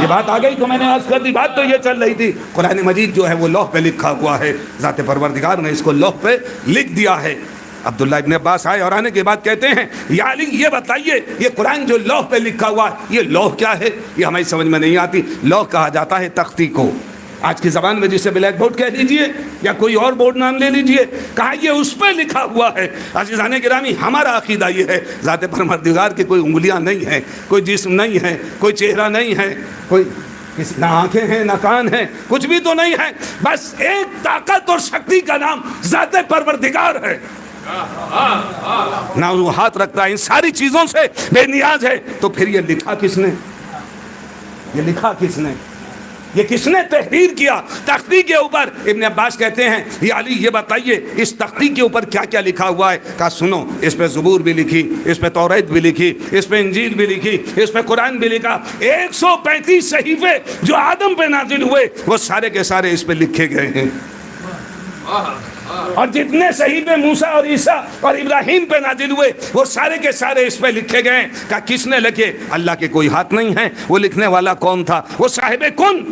یہ بات آ گئی تو میں نے عرض کر دی. بات تو یہ چل رہی تھی قرآن مجید جو ہے وہ لوح پہ لکھا ہوا ہے, ذات پروردگار نے اس کو لوح پہ لکھ دیا ہے. عبداللہ ابن عباس آئے اور آنے کے بعد کہتے ہیں یا علی یہ بتائیے یہ قرآن جو لوح پہ لکھا ہوا ہے یہ لوح کیا ہے؟ یہ ہمیں سمجھ میں نہیں آتی. لوح کہا جاتا ہے تختی کو, آج کی زبان میں جسے بلیک بورڈ کہہ دیجئے یا کوئی اور بورڈ نام لے لیجئے. کہا یہ اس پہ لکھا ہوا ہے. عزیزان گرامی ہمارا عقیدہ یہ ہے ذات پروردگار کی کوئی انگلیاں نہیں ہیں, کوئی جسم نہیں ہے, کوئی چہرہ نہیں ہے, کوئی نہ آنکھیں ہیں نہ کان ہیں, کچھ بھی تو نہیں ہے. بس ایک طاقت اور شکتی کا نام ذات پروردگار ہے. نہ وہ ہاتھ رکھتا ہے, ان ساری چیزوں سے بے نیاز ہے. تو پھر یہ لکھا کس نے؟ یہ لکھا کس نے؟ یہ کس نے تحریر کیا تختی کے اوپر؟ ابن عباس کہتے ہیں یا علی یہ بتائیے اس تختی کے اوپر کیا کیا لکھا ہوا ہے؟ کہا سنو, اس پہ زبور بھی لکھی, اس پہ توریت بھی لکھی, اس پہ انجیل بھی لکھی, اس پہ قرآن بھی لکھا. 135 صحیفے جو آدم پہ نازل ہوئے وہ سارے کے سارے اس پہ لکھے گئے ہیں. اور جتنے صحیفے موسیٰ اور عیسیٰ اور ابراہیم پہ نازل ہوئے وہ سارے کے سارے اس پہ لکھے گئے. کہ کس نے لکھے؟ اللہ کے کوئی ہاتھ نہیں ہے. وہ لکھنے والا کون تھا؟ وہ صاحب کن.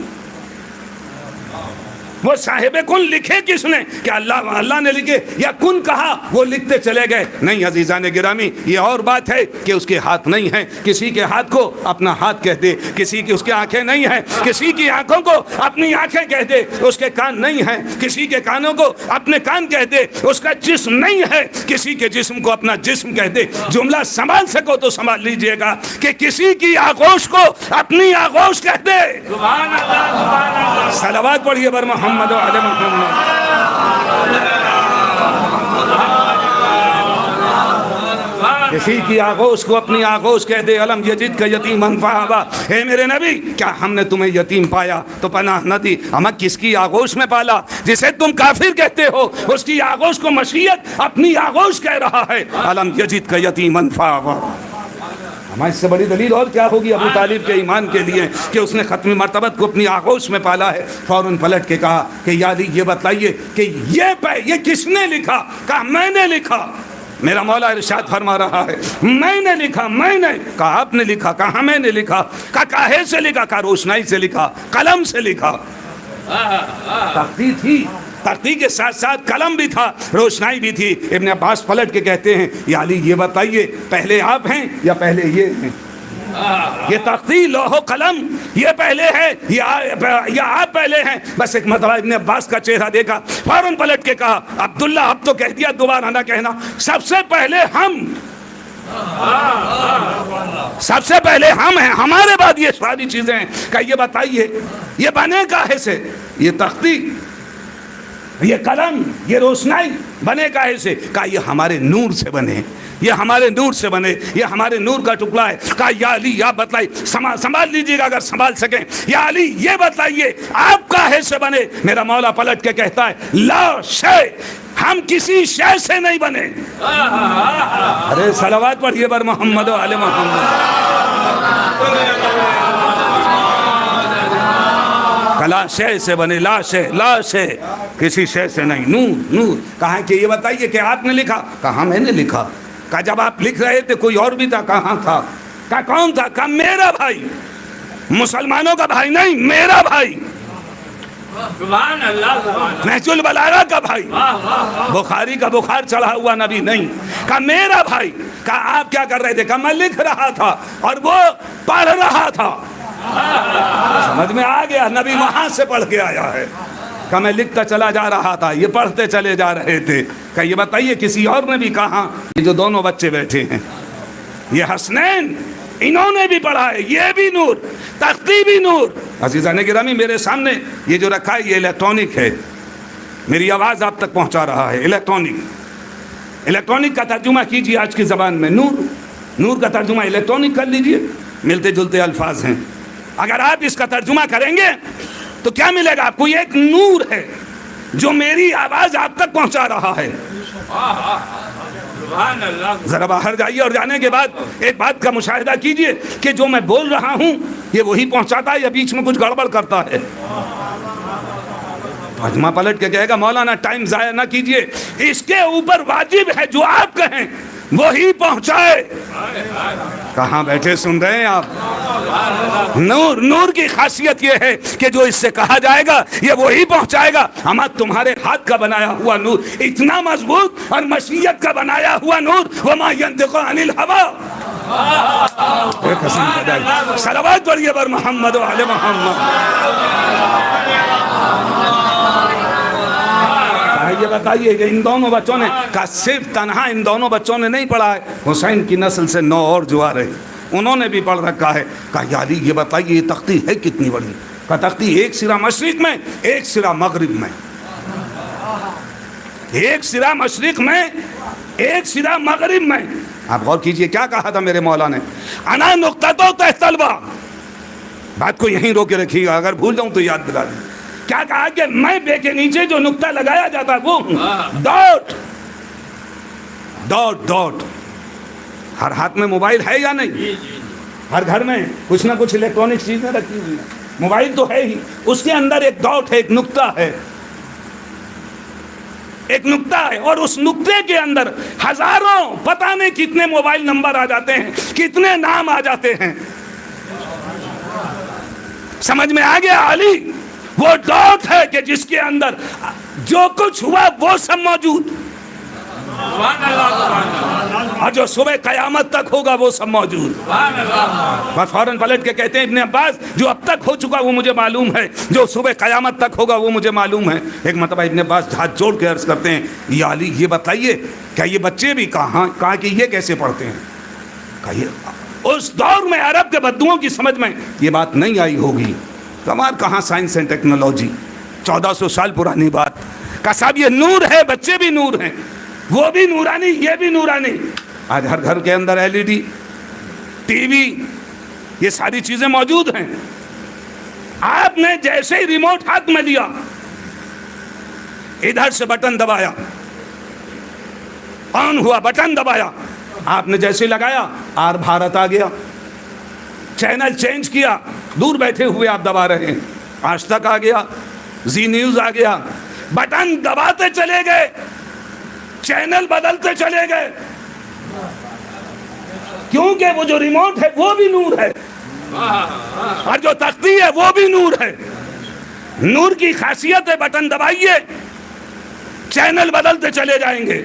وہ صاحب کن لکھے کس نے؟ کہ اللہ نے لکھے یا کن کہا وہ لکھتے چلے گئے؟ نہیں عزیزان گرامی، یہ اور بات ہے کہ اس کے ہاتھ نہیں ہیں. کسی کے ہاتھ کو اپنا ہاتھ کہہ دے، کسی کی اس کے آنکھیں نہیں ہیں، کسی کی آنکھوں کو اپنی آنکھیں کہہ دے، اس کے کان نہیں ہیں، کسی کے کانوں کو اپنے کان کہہ دے، اس کا جسم نہیں ہے، کسی کے جسم کو اپنا جسم کہہ دے. جملہ سنبھال سکو تو سنبھال لیجئے گا کہ کسی کی آغوش کو اپنی آغوش کہہ دے. سبحان اللہ سبحان اللہ. صلوات پڑھیے بر محمد و علی محمد. کسی کی آغوش کو اپنی آغوش کہہ دے. علم یجد کا یتیمن فآویٰ. اے میرے نبی، کیا ہم نے تمہیں یتیم پایا تو پناہ نہ دی؟ ہمیں کس کی آغوش میں پالا؟ جسے تم کافر کہتے ہو اس کی آغوش کو مشیت اپنی آغوش کہہ رہا ہے. علم یجد کا یتیمن فآویٰ. ہمیں اس سے بڑی دلیل اور کیا ہوگی ابو طالب کے ایمان کے لیے کہ اس نے ختم مرتبت کو اپنی آغوش میں پالا ہے. فوراً پلٹ کے کہا کہ یا علی یہ بتلائیے کہ یہ کس نے لکھا؟ کہا میں نے لکھا. میرا مولا ارشاد فرما رہا ہے میں نے لکھا. میں نے کہا آپ نے لکھا؟ کہا میں نے لکھا. کہا کاہے سے لکھا؟ کہا روشنائی سے لکھا، قلم سے لکھا. تختی تھی، تختی کے ساتھ ساتھ قلم بھی تھا، روشنائی بھی تھی. ابن عباس پلٹ کے کہتے ہیں یا علی یہ بتائیے پہلے آپ ہیں یا پہلے یہ ہیں؟ یہ تختی لوح و قلم یہ پہلے ہے یا آپ پہلے ہیں؟ بس ایک مرتبہ ابن عباس کا چہرہ دیکھا، فوراً پلٹ کے کہا عبداللہ اب تو کہہ دیا، دوبارہ نہ کہنا. سب سے پہلے ہم، سب سے پہلے ہم ہیں، ہمارے بعد یہ ساری چیزیں ہیں. کہ یہ بتائیے یہ بنے کاہے سے؟ یہ تختی، یہ قلم، یہ روشنائی بنے کاہے سے؟ کہا یہ ہمارے نور سے بنے، یہ ہمارے نور سے بنے، یہ ہمارے نور کا ٹکڑا ہے. کہا یا علی آپ بتلائیے، سنبھال لیجیے گا اگر سنبھال سکیں. یا علی یہ بتلائیے آپ کاہے سے بنے؟ میرا مولا پلٹ کے کہتا ہے لا شے، ہم کسی شے سے نہیں بنے. ارے صلوات پڑھیے بر محمد و علی محمد. لا شے سے بنے، لا شے کسی شے سے نہیں. نور نور. کہا کہ یہ بتائیے کہ آپ نے لکھا؟ کہا میں نے لکھا. کہا جب آپ لکھ رہے تھے کوئی اور بھی تھا؟ کہاں تھا؟ کہا کون تھا؟ کہا میرا بھائی، مسلمانوں کا بھائی نہیں، میرا بھائی، سبحان اللہ. نہج البلاغہ کا بھائی، بخاری کا بخار چڑھا ہوا نبی نہیں. کہا میرا بھائی. کہا آپ کیا کر رہے تھے؟ کہا میں لکھ رہا تھا اور وہ پڑھ رہا تھا. سمجھ میں آ گیا، نبی وہاں سے پڑھ کے آیا ہے. کہ میں لکھتا چلا جا رہا تھا، یہ پڑھتے چلے جا رہے تھے. کہ یہ بتائیے کسی اور نے بھی کہا؟ یہ جو دونوں بچے بیٹھے ہیں یہ حسنین، انہوں نے بھی پڑھا ہے. یہ بھی نور، تختی بھی نور. عزیزان گرامی میرے سامنے یہ جو رکھا ہے یہ الیکٹرانک ہے، میری آواز آپ تک پہنچا رہا ہے. الیکٹرانک کا ترجمہ کیجیے آج کی زبان میں. نور کا ترجمہ الیکٹرانک کر لیجیے. ملتے جلتے الفاظ ہیں. اگر آپ اس کا ترجمہ کریں گے تو کیا ملے گا آپ کو؟ یہ ایک نور ہے جو میری آواز آپ تک پہنچا رہا ہے. ذرا باہر جائیے اور جانے کے بعد ایک بات کا مشاہدہ کیجئے کہ جو میں بول رہا ہوں یہ وہی پہنچاتا ہے یا بیچ میں کچھ گڑبڑ کرتا ہے. ترجمہ پلٹ کے کہے گا مولانا ٹائم ضائع نہ کیجئے، اس کے اوپر واجب ہے جو آپ کہیں وہی پہنچائے. کہاں بیٹھے سن رہے ہیں آپ؟ نور کی خاصیت یہ ہے کہ جو اس سے کہا جائے گا یہ وہی پہنچائے گا. ہمارا تمہارے ہاتھ کا بنایا ہوا نور اتنا مضبوط اور مشیت کا بنایا ہوا نور. وما ينطق عن الهوى. صلوات پڑھیے بر محمد و علی محمد. یہ بتائیے کہ ان دونوں بچوں نے کہا صرف تنہا ان دونوں بچوں نے نہیں پڑھا ہے، حسین کی نسل سے 9 اور جو آ رہے انہوں نے بھی پڑھ رکھا ہے. کہا یا علی یہ بتائیے یہ تختی ہے کتنی بڑی؟ کہا تختی ایک سرا مشرق میں ایک سرا مغرب میں. ایک سرا مشرق میں ایک سرا مغرب میں. آپ غور کیجئے کیا کہا تھا میرے مولا نے؟ انا نقطۃ تحت الباء. بات کو یہیں رو کے رکھیے گا، اگر بھول جاؤں تو یاد دلا دیں. کیا کہا کہ میں بے کے نیچے جو نقطہ لگایا جاتا ہے وہ ڈاٹ ڈاٹ ڈاٹ. ہر ہاتھ میں موبائل ہے یا نہیں؟ ہر گھر میں کچھ نہ کچھ الیکٹرانک چیزیں رکھی ہوئی ہیں. موبائل تو ہے ہی، اس کے اندر ایک ڈاٹ ہے، ایک نقطہ ہے. ایک نقطہ ہے، اور اس نقطے کے اندر ہزاروں پتہ نہیں کتنے موبائل نمبر آ جاتے ہیں، کتنے نام آ جاتے ہیں. سمجھ میں آ گیا؟ علی وہ ڈاٹ ہے کہ جس کے اندر جو کچھ ہوا وہ سب موجود، سبحان اللہ سبحان اللہ اور جو صبح قیامت تک ہوگا وہ سب موجود. سبحان اللہ. بس فوراً پلٹ کے کہتے ہیں ابن عباس جو اب تک ہو چکا وہ مجھے معلوم ہے، جو صبح قیامت تک ہوگا وہ مجھے معلوم ہے. ایک مرتبہ ابن عباس ہاتھ جوڑ کے عرض کرتے ہیں یا علی یہ بتائیے کیا یہ بچے بھی کہاں کہ یہ کیسے پڑھتے ہیں؟ کہیے اس دور میں عرب کے بدوؤں کی سمجھ میں یہ بات نہیں آئی ہوگی. کمال کہاں سائنس اینڈ ٹیکنالوجی، 1400 سال پرانی بات. کہ صاحب یہ نور ہے، بچے بھی نور ہیں، وہ بھی نورانی یہ بھی نورانی. آج ہر گھر کے اندر LED ٹی وی یہ ساری چیزیں موجود ہیں. آپ نے جیسے ہی ریموٹ ہاتھ میں لیا، ادھر سے بٹن دبایا، آن ہوا، بٹن دبایا، آپ نے جیسے لگایا آر بھارت آ گیا، چینل چینج کیا، دور بیٹھے ہوئے آپ دبا رہے ہیں، آج تک آ گیا، زی نیوز آ گیا. بٹن دباتے چلے گئے، چینل بدلتے چلے گئے، کیونکہ وہ جو ریموٹ ہے وہ بھی نور ہے، اور جو تختی ہے وہ بھی نور ہے. نور کی خاصیت ہے بٹن دبائیے چینل بدلتے چلے جائیں گے.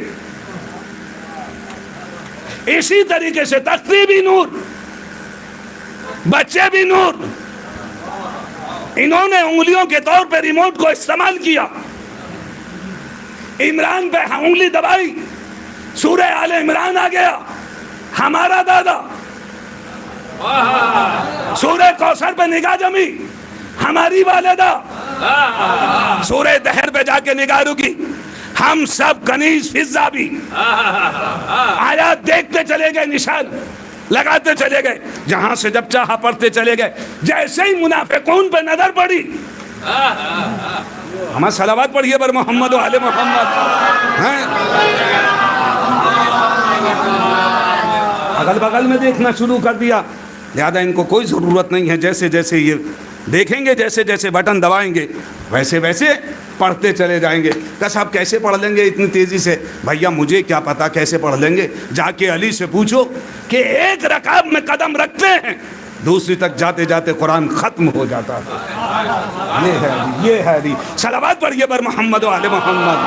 اسی طریقے سے تختی بھی نور، بچے بھی نور. انہوں نے انگلیوں کے طور پہ ریموٹ کو استعمال کیا، عمران پہ انگلی دبائی، سورہ آل عمران آ گیا، ہمارا دادا. سورہ کوثر پہ نگاہ جمی، ہماری والدہ. سورہ دہر پہ جا کے نگاہ رکی، ہم سب کنیز فضا بھی. آیات دیکھتے چلے گئے، نشان لگاتے چلے گئے، جہاں سے جب چاہا پڑھتے چلے گئے. جیسے ہی منافقون پہ نظر پڑی، ہمیں صلوات پڑھیے بر محمد و آل محمد. اگل بغل میں دیکھنا شروع کر دیا. لہذا ان کو کوئی ضرورت نہیں ہے، جیسے جیسے یہ دیکھیں گے، جیسے جیسے بٹن دبائیں گے ویسے ویسے پڑھتے چلے جائیں گے. کہ صاحب کیسے پڑھ لیں گے اتنی تیزی سے؟ بھیا مجھے کیا پتا کیسے پڑھ لیں گے، جا کے علی سے پوچھو کہ ایک رکعت میں قدم رکھتے ہیں، دوسری تک جاتے جاتے قرآن ختم ہو جاتا ہے. یہ ہے علی. صلوات پڑھیے بر محمد و آل محمد.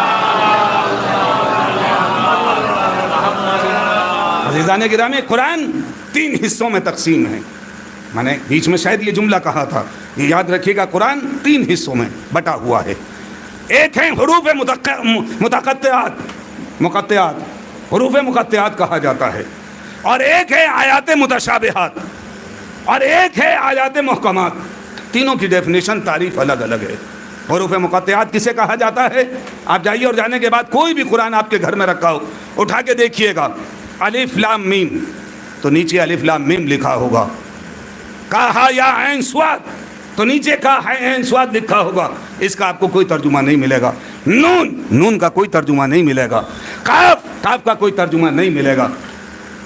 عزیزان گرامی، قرآن 3 حصوں میں تقسیم ہے. میں نے بیچ میں شاید یہ جملہ کہا تھا، یہ یاد رکھیے گا، قرآن 3 حصوں میں بٹا ہوا ہے. ایک ہے حروف مقطعات، حروف مقطعات کہا جاتا ہے، اور ایک ہے آیات متشابہات، اور ایک ہے آیات محکمات. تینوں کی ڈیفینیشن تعریف الگ الگ ہے. حروف مقطعات کسے کہا جاتا ہے؟ آپ جائیے اور جانے کے بعد کوئی بھی قرآن آپ کے گھر میں رکھا ہو، اٹھا کے دیکھیے گا، الف لام میم، تو نیچے الف لام میم لکھا ہوگا. کہا یا عین صاد، تو نیچے کہا ہے عین صاد لکھا ہوگا. اس کا آپ کو کوئی ترجمہ نہیں ملے گا. نون کا کوئی ترجمہ نہیں ملے گا. کاف کا کوئی ترجمہ نہیں ملے گا.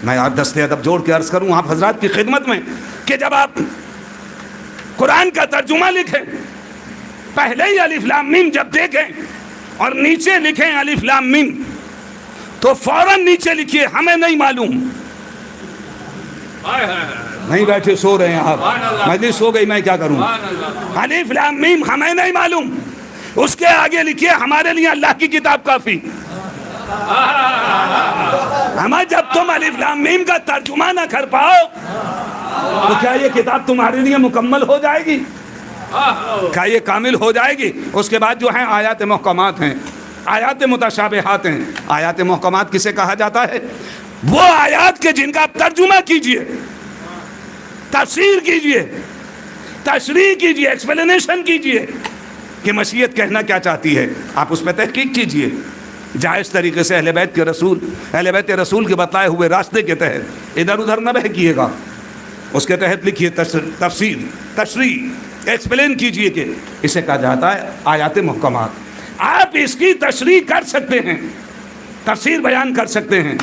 میں آپ دستے ادب جوڑ کے عرض کروں آپ حضرات کی خدمت میں کہ جب آپ قرآن کا ترجمہ لکھیں، پہلے ہی الف لام میم جب دیکھیں اور نیچے لکھیں الف لام میم، تو فوراً نیچے لکھیے ہمیں نہیں معلوم. نہیں بیٹھے سو رہے ہیں آپ، مجلس سو گئی، میں کیا کروں؟ الف لام میم ہمیں نہیں معلوم، اس کے آگے لکھیے ہمارے لیے اللہ کی کتاب کافی. ہمیں جب تم الف لام میم کا ترجمہ نہ کر پاؤ تو کیا یہ کتاب تمہارے لیے مکمل ہو جائے گی؟ کیا یہ کامل ہو جائے گی؟ اس کے بعد جو ہیں آیات محکمات ہیں، آیات متشابہات ہیں. آیات محکمات کسے کہا جاتا ہے؟ وہ آیات کے جن کا آپ ترجمہ کیجئے، تفسیر کیجئے، تشریح کیجئے، ایکسپلینیشن کیجئے کہ مشیت کہنا کیا چاہتی ہے. آپ اس پہ تحقیق کیجئے جائز طریقے سے، اہل بیت رسول کے بتائے ہوئے راستے کے تحت. ادھر ادھر نہ بہکیے گا، اس کے تحت لکھیے تفسیر، تشریح، ایکسپلین کیجئے کہ اسے کہا جاتا ہے آیات محکمات. آپ اس کی تشریح کر سکتے ہیں، تفسیر بیان کر سکتے ہیں.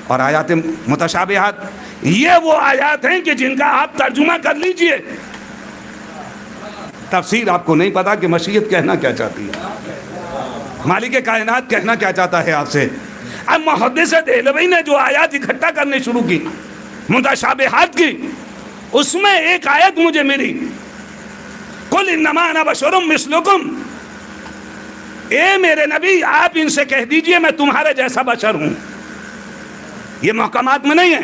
اور آیات متشابہات یہ وہ آیات ہیں کہ جن کا آپ ترجمہ کر لیجئے، تفسیر آپ کو نہیں پتا کہ مشیت کہنا کیا چاہتی ہے. مالک کائنات کہنا کیا چاہتا ہے آپ سے؟ اب محدث دہلوی نے جو آیات اکٹھا کرنے شروع کی متشابہات کی، اس میں ایک آیت مجھے ملی، قل انما انا بشر مثلکم، اے میرے نبی آپ ان سے کہہ دیجئے میں تمہارے جیسا بشر ہوں۔ یہ محکمات میں نہیں ہے،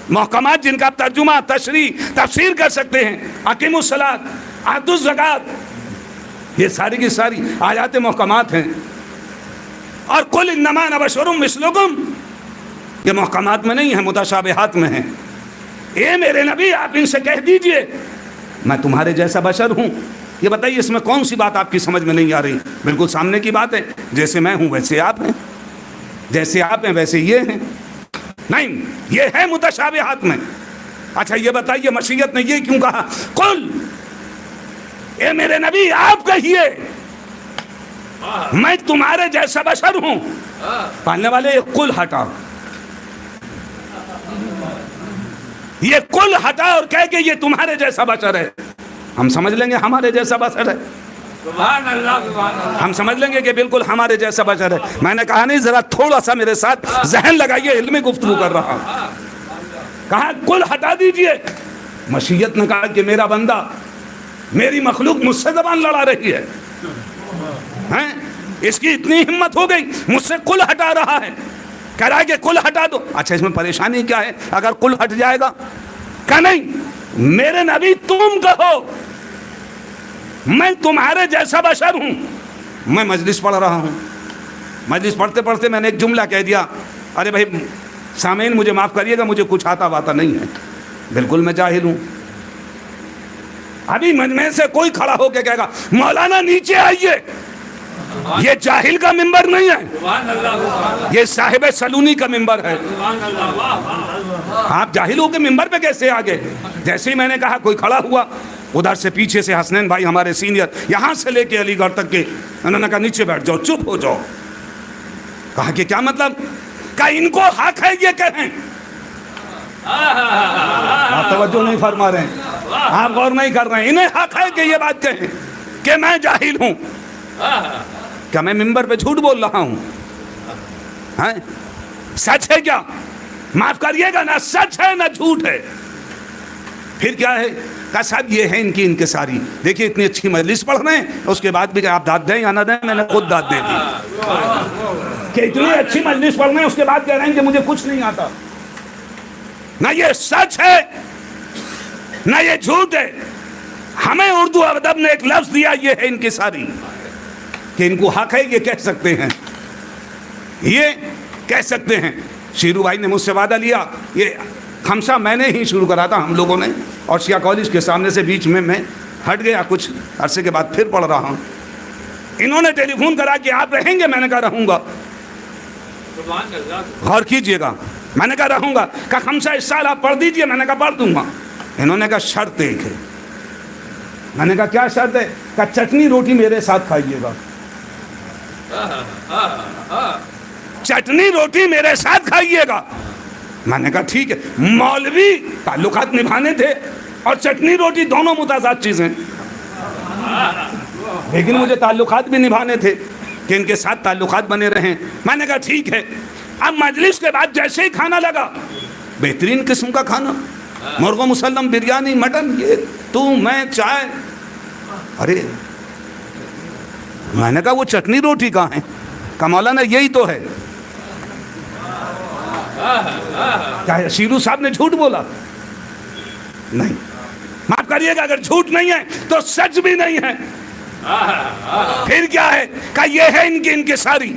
محکمات جن کا آپ ترجمہ تشریح تفسیر کر سکتے ہیں، اقیموا الصلاۃ آتوا الزکوٰۃ، یہ ساری کی ساری آیات محکمات ہیں۔ اور قل انما انا بشر مثلکم یہ محکمات میں نہیں ہے، متشابہات میں ہیں۔ اے میرے نبی آپ ان سے کہہ دیجئے میں تمہارے جیسا بشر ہوں۔ یہ بتائیے اس میں کون سی بات آپ کی سمجھ میں نہیں آ رہی؟ بالکل سامنے کی بات ہے، جیسے میں ہوں ویسے آپ ہیں، جیسے آپ ہیں ویسے یہ ہیں۔ نہیں، یہ ہے متشابہات میں۔ اچھا یہ بتائیے مشیت نے یہ کیوں کہا قل، اے میرے نبی آپ کہیے میں تمہارے جیسا بشر ہوں۔ پڑھنے والے یہ قل ہٹا، یہ قل ہٹا اور کہہ کہ یہ تمہارے جیسا بشر ہے، ہم سمجھ لیں گے ہمارے جیسا بشر ہے، سبحان اللہ سبحان اللہ۔ ہم سمجھ لیں گے کہ بالکل ہمارے جیسا بشر ہے۔ میں نے کہا نہیں، ذرا تھوڑا سا میرے ساتھ ذہن لگائیے، علمی گفتگو کر رہا ہوں۔ کہا قل ہٹا دیجئے، مشیت نے کہا کہ میرا بندہ، میری مخلوق مجھ سے زبان لڑا رہی ہے، ہیں؟ اس کی اتنی ہمت ہو گئی مجھ سے قل ہٹا رہا ہے، کہہ رہا ہے کہ قل ہٹا دو۔ اچھا اس میں پریشانی کیا ہے اگر قل ہٹ جائے گا؟ کہ نہیں، میرے نبی تم کہو میں تمہارے جیسا بشر ہوں۔ میں مجلس پڑھ رہا ہوں، مجلس پڑھتے پڑھتے میں نے ایک جملہ کہہ دیا، ارے بھائی سامعین مجھے معاف کریے گا، مجھے کچھ آتا واتا نہیں ہے، بالکل میں جاہل ہوں۔ ابھی مجمع سے کوئی کھڑا ہو کے کہے گا مولانا نیچے آئیے، یہ جاہل کا منبر نہیں ہے، سبحان اللہ سبحان اللہ۔ یہ صاحب سلونی کا منبر ہے۔ سبحان اللہ، واہ واہ۔ آپ جاہل ہو کے منبر پہ کیسے آگے؟ جیسے ہی میں نے کہا کوئی کھڑا ہوا، ادھر سے پیچھے سے حسنین بھائی ہمارے سینئر، یہاں سے لے کے علی گڑھ تک کے، انہوں نے کہا نیچے بیٹھ جاؤ، چپ ہو جاؤ۔ کہا کہ کیا مطلب؟ کہا ان کو حق ہے یہ کہیں۔ آپ توجہ نہیں فرما رہے ہیں، آپ غور نہیں کر رہے ہیں، انہیں حق ہے کہ یہ بات کہیں کہ میں جاہل ہوں۔ کیا میں منبر پہ جھوٹ بول رہا ہوں؟ ہیں؟ سچ ہے کیا؟ معاف کریے گا، نہ سچ ہے نہ جھوٹ ہے، پھر کیا ہے؟ کہا صاحب یہ ہے ان کی انکساری، دیکھیے اتنی اچھی مجلس پڑھ رہے ہیں، اس کے بعد بھی کہ آپ داد دیں یا نہ دیں، میں نے خود داد دے دی کہ اتنی اچھی مجلس پڑھ رہے ہیں، اس کے بعد کہہ رہے ہیں کہ مجھے کچھ نہیں آتا۔ نہ یہ سچ ہے نہ یہ جھوٹ ہے۔ ہمیں اردو ادب نے ایک لفظ دیا، یہ ہے انکساری، کہ ان کو حق ہے یہ کہہ سکتے ہیں، یہ کہہ سکتے ہیں۔ شیرو بھائی نے مجھ سے وعدہ لیا، یہ خمسہ میں نے ہی شروع کرا تھا ہم لوگوں نے، اور شیعہ کالج کے سامنے سے بیچ میں ہٹ گیا، کچھ عرصے کے بعد پھر پڑھ رہا ہوں۔ انہوں نے ٹیلی فون کرا کہ آپ رہیں گے، میں نے کہا رہوں گا۔ سبحان اللہ۔ غور کیجئے گا، میں نے کہا رہوں گا۔ کہا خمسہ اس سال آپ پڑھ دیجئے، میں نے کہا پڑھ دوں گا۔ انہوں نے کہا شرط ایک ہے۔ میں نے کہا کیا شرط ہے؟ کہا چٹنی روٹی میرے ساتھ کھائیے گا، چٹنی روٹی میرے ساتھ کھائیے گا۔ میں نے کہا ٹھیک ہے۔ مولوی تعلقات نبھانے تھے اور چٹنی روٹی دونوں متضاد چیزیں، لیکن مجھے تعلقات بھی نبھانے تھے کہ ان کے ساتھ تعلقات بنے رہیں۔ میں نے کہا ٹھیک ہے۔ اب مجلس کے بعد جیسے ہی کھانا لگا، بہترین قسم کا کھانا، مرغ مسلم، بریانی، مٹن، یہ تو میں چائے، ارے میں نے کہا وہ چٹنی روٹی کہاں ہے؟ کہ مولانا یہی تو ہے۔ کیا شیرو صاحب نے جھوٹ بولا؟ نہیں، معاف کریے گا اگر جھوٹ نہیں ہے تو سچ بھی نہیں ہے۔ پھر کیا ہے؟ کہ یہ ہے ان کی انکساری۔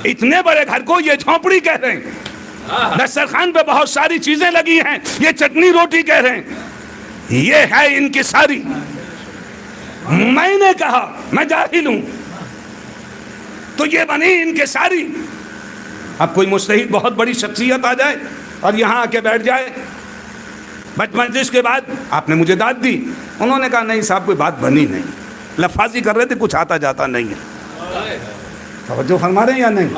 اتنے بڑے گھر کو یہ جھونپڑی کہہ رہے ہیں، دسترخوان پہ بہت ساری چیزیں لگی ہیں، یہ چٹنی روٹی کہہ رہے ہیں، یہ ہے انکساری۔ میں نے کہا میں جاہل ہوں، تو یہ بنی انکساری۔ اب کوئی مجتہد بہت بڑی شخصیت آ جائے اور یہاں آ کے بیٹھ جائے، مجلس کے بعد آپ نے مجھے داد دی، انہوں نے کہا نہیں صاحب کوئی بات بنی نہیں، لفاظی کر رہے تھے، کچھ آتا جاتا نہیں ہے۔ توجہ فرما رہے ہیں یا نہیں؟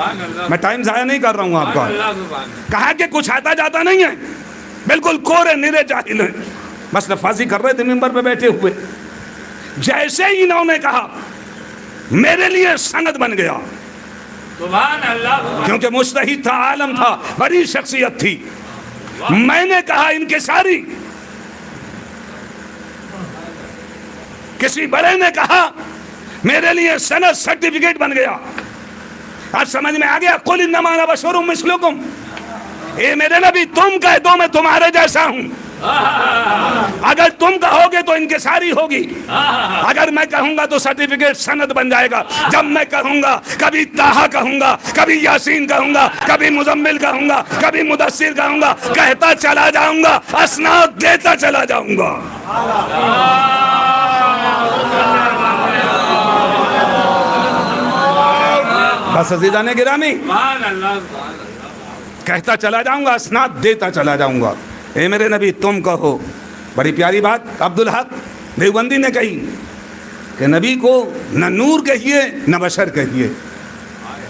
میں ٹائم ضائع نہیں کر رہا ہوں آپ کا۔ کہا کہ کچھ آتا جاتا نہیں ہے، بالکل کورے نرے جاہل ہیں، بس لفاظی کر رہے تھے منبر پہ بیٹھے ہوئے۔ جیسے ہی انہوں نے کہا میرے لیے سند بن گیا، سبحان اللہ کیونکہ مجتہد تھا، عالم تھا، بڑی شخصیت تھی. میں نے کہا انکساری، کسی بڑے نے کہا، میرے لیے سند سرٹیفکیٹ بن گیا. اب سمجھ میں آ گیا. قل انما انا بشر مثلکم، اے میرے نبی تم کہہ دو میں تمہارے جیسا ہوں. اگر تم کہو گے تو انکساری ہوگی، اگر میں کہوں گا تو سرٹیفکیٹ سند بن جائے گا. جب میں کہوں گا، کبھی طٰہٰ کہوں گا، کبھی یاسین کہوں گا، کبھی مزمل کہوں گا، کبھی مدثر کہوں گا، کہتا چلا جاؤں گا، اسناد دیتا چلا جاؤں گا. بس عزیزان گرامی، سبحان اللہ کہتا چلا جاؤں گا، اسناد دیتا چلا جاؤں گا. اے میرے نبی تم کہو. بڑی پیاری بات عبدالحق دیوبندی نے کہی کہ نبی کو نہ نور کہیے نہ بشر کہیے.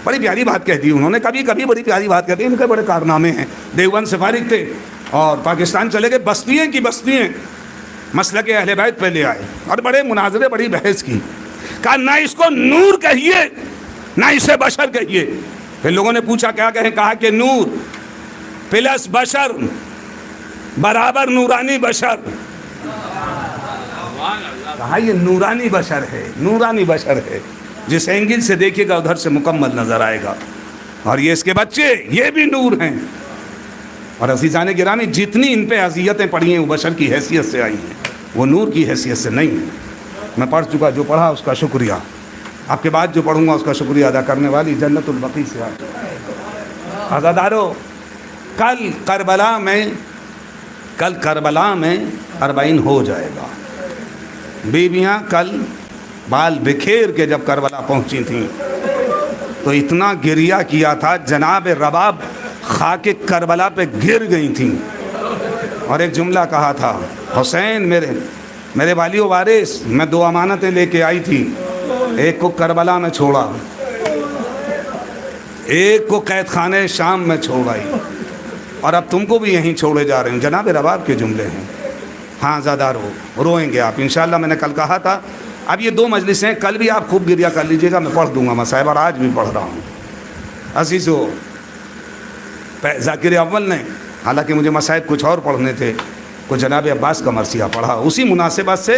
بڑی پیاری بات کہتی انہوں نے، کبھی کبھی بڑی پیاری بات کہتی. ان کے بڑے کارنامے ہیں. دیوبند سے فارغ تھے اور پاکستان چلے گئے. بستیاں کی بستیاں مسلک اہل بیت پہ لے آئے اور بڑے مناظرے، بڑی بحث کی. کہا نہ اس کو نور کہیے نہ اسے بشر کہیے. پھر لوگوں نے پوچھا کیا کہیں؟ کہا کہ نور پلس بشر برابر نورانی بشر. کہا یہ نورانی بشر ہے، نورانی بشر ہے. جس اینگل سے دیکھیے گا ادھر سے مکمل نظر آئے گا. اور یہ اس کے بچے، یہ بھی نور ہیں. اور عزیزان گرامی جتنی ان پہ اذیتیں پڑی ہیں وہ بشر کی حیثیت سے آئی ہیں، وہ نور کی حیثیت سے نہیں ہیں. میں پڑھ چکا، جو پڑھا اس کا شکریہ. آپ کے بعد جو پڑھوں گا اس کا شکریہ ادا کرنے والی جنت البقیع سے آئی. عزادارو، کل کربلا میں 40 ہو جائے گا. بیویاں کل بال بکھیر کے جب کربلا پہنچی تھیں تو اتنا گریہ کیا تھا، جناب رباب خاک کربلا پہ گر گئی تھیں. اور ایک جملہ کہا تھا، حسین میرے والی و وارث، میں 2 امانتیں لے کے آئی تھی. ایک کو کربلا میں چھوڑا، ایک کو قید خانے شام میں چھوڑ آئی، اور اب تم کو بھی یہیں چھوڑے جا رہے ہیں. جناب رباب کے جملے ہیں. ہاں زادار روئیں گے آپ انشاءاللہ. میں نے کل کہا تھا اب یہ 2 مجلسیں، کل بھی آپ خوب گریہ کر لیجئے گا، میں پڑھ دوں گا مصائب، اور آج بھی پڑھ رہا ہوں. عزیزو، ذاکر اول نے، حالانکہ مجھے مصائب کچھ اور پڑھنے تھے، کچھ جناب عباس کا مرثیہ پڑھا. اسی مناسبت سے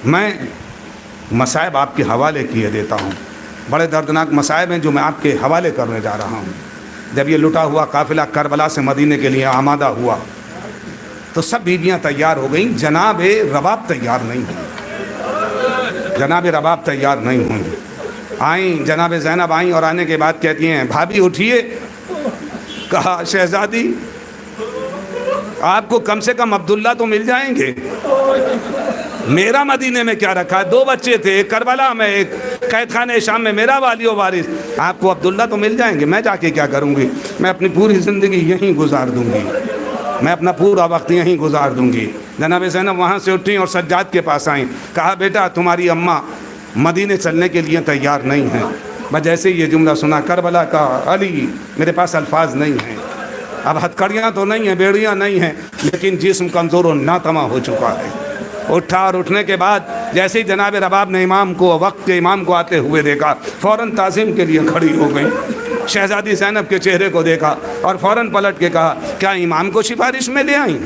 میں مصائب آپ کے حوالے کیے دیتا ہوں. بڑے دردناک مصائب ہیں جو میں آپ کے حوالے کرنے جا رہا ہوں. جب یہ لٹا ہوا قافلہ کربلا سے مدینے کے لیے آمادہ ہوا تو سب بیویاں تیار ہو گئیں. جناب رباب تیار نہیں ہوئی. جناب رباب تیار نہیں ہوئی. آئیں جناب زینب آئیں اور آنے کے بعد کہتی ہیں بھابھی اٹھیے. کہا شہزادی آپ کو کم سے کم عبداللہ تو مل جائیں گے. میرا مدینے میں کیا رکھا ہے؟ 2 بچے تھے، ایک کربلا میں، ایک قید خانے شام میں، میرا والی و وارث. آپ کو عبداللہ تو مل جائیں گے. میں جا کے کیا کروں گی؟ میں اپنی پوری زندگی یہیں گزار دوں گی، میں اپنا پورا وقت یہیں گزار دوں گی. جناب زینب وہاں سے اٹھیں اور سجاد کے پاس آئیں. کہا بیٹا تمہاری اماں مدینے چلنے کے لیے تیار نہیں ہیں. بس جیسے یہ جملہ سنا کربلا کا، علی، میرے پاس الفاظ نہیں ہیں. اب ہتھکڑیاں تو نہیں ہیں، بیڑیاں نہیں ہیں، لیکن جسم کمزور و ناتما ہو چکا ہے. اٹھا اور اٹھنے کے بعد جیسے ہی جناب رباب نے امام کو، وقت کے امام کو آتے ہوئے دیکھا، فوراً تعظیم کے لیے کھڑی ہو گئی. شہزادی زینب کے چہرے کو دیکھا اور فوراً پلٹ کے کہا کیا امام کو سفارش میں لے آئیں؟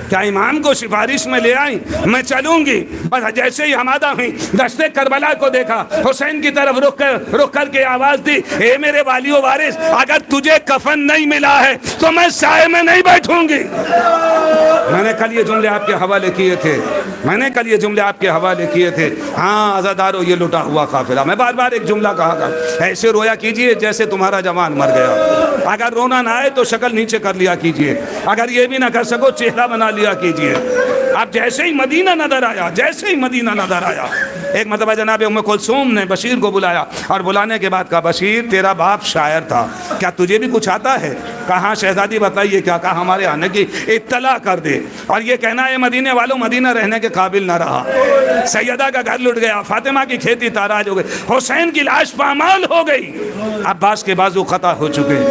کیا امام کو سفارش میں لے آئیں؟ میں چلوں گی. بس جیسے ہی آمادہ ہوئی، دشت کربلا کو دیکھا، حسین کی طرف رخ کر کے آواز دی، اے میرے والی و وارث، اگر تجھے کفن نہیں ملا ہے تو میں سائے میں نہیں بیٹھوں گی. میں نے کل یہ جملے آپ کے حوالے کیے تھے. ہاں عزادارو، یہ لٹا ہوا قافلہ. میں بار بار ایک جملہ کہا تھا، ایسے رویا کیجئے جیسے تمہارا جوان مر گیا. اگر رونا نہ آئے تو شکل نیچے کر لیا کیجئے، اگر یہ بھی نہ کر سکو چہرہ بنا لیا کیجئے. اب جیسے ہی مدینہ نظر آیا، ایک مرتبہ جناب ام کلثوم نے بشیر کو بلایا اور بلانے کے بعد کہا بشیر تیرا باپ شاعر تھا، کیا تجھے بھی کچھ آتا ہے؟ کہاں شہزادی بتائیے کیا. کہا ہمارے آنے کی اطلاع کر دے. اور یہ کہنا ہے مدینے والوں مدینہ رہنے کے قابل نہ رہا. سیدہ کا گھر لٹ گیا، فاطمہ کی کھیتی تاراج ہو گئی، حسین کی لاش پامال ہو گئی، عباس کے بازو قطع ہو چکے.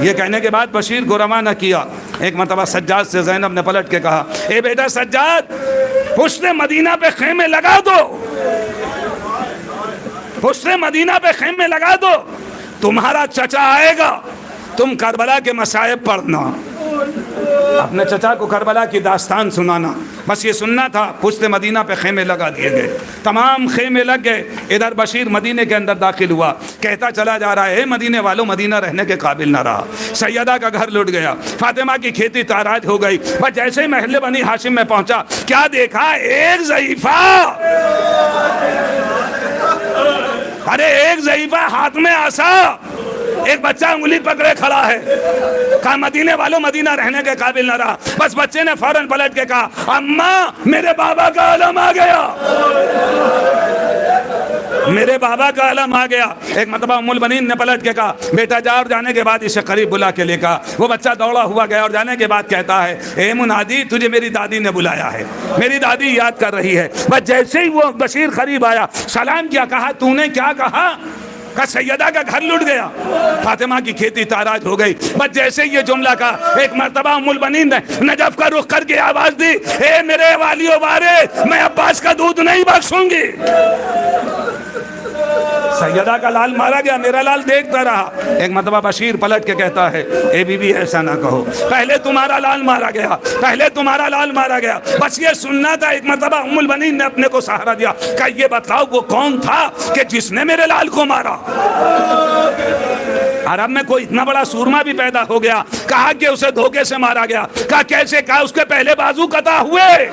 یہ کہنے کے بعد بشیر کو روانہ کیا. ایک مرتبہ سجاد سے زینب نے پلٹ کے کہا اے بیٹا سجاد، پشت مدینہ پہ خیمے لگا دو. پشت مدینہ پہ خیمے لگا دو، تمہارا چچا آئے گا، تم کربلا کے مصائب پڑھنا، اپنے چچا کو کربلا کی داستان سنانا، بس یہ سننا تھا۔ پشت مدینہ پہ خیمے لگا دیے گئے، تمام خیمے لگ گئے۔ ادھر بشیر مدینے کے اندر داخل ہوا، کہتا چلا جا رہا ہے اے مدینے والوں، مدینہ رہنے کے قابل نہ رہا، سیدہ کا گھر لٹ گیا، فاطمہ کی کھیتی تاراج ہو گئی۔ بس جیسے ہی محل بنی ہاشم میں پہنچا، کیا دیکھا؟ ایک ضعیفہ، ارے ایک ضعیفہ ہاتھ میں عصا، ایک بچہ انگلی پکڑے کھڑا ہے۔ کہا مدینے والوں، مدینہ رہنے کے قابل نہ رہا۔ بس بچے نے فوراً پلٹ کے کہا اماں میرے بابا کا عالم آ گیا، میرے بابا کا عالم آ گیا۔ ایک مرتبہ ام البنین نے پلٹ کے کہا بیٹا جا، اور جانے کے بعد اسے قریب بلا کے لے کہا۔ وہ بچہ دوڑا ہوا گیا اور جانے کے بعد کہتا ہے اے منادی، تجھے میری دادی نے بلایا ہے، میری دادی یاد کر رہی ہے۔ بس جیسے ہی وہ بشیر قریب آیا، سلام کیا، کہا تو نے کیا کہا؟ کہ سیدہ کا گھر لٹ گیا، فاطمہ کی کھیتی تاراج ہو گئی۔ بس جیسے یہ جملہ کہا، ایک مرتبہ ام البنین نے نجف کا رخ کر کے آواز دی اے میرے والیو وارث، میں عباس کا دودھ نہیں بخشوں گی۔ سیدہ کا لال مارا گیا، میرا لال دیکھتا رہا۔ ایک مرتبہ بشیر پلٹ کے کہتا ہے اے بی بی ایسا نہ کہو، پہلے تمہارا لال مارا گیا، پہلے تمہارا لال مارا گیا۔ بس یہ سننا تھا۔ ایک مرتبہ ام البنین نے اپنے کو سہارا دیا، کہ یہ بتاؤ وہ کون تھا کہ جس نے میرے لال کو مارا؟ عرب میں کوئی اتنا بڑا سورما بھی پیدا ہو گیا، کہا کہ اسے دھوکے سے مارا گیا۔ کہا کیسے؟ کہا اس کے پہلے بازو قطع ہوئے،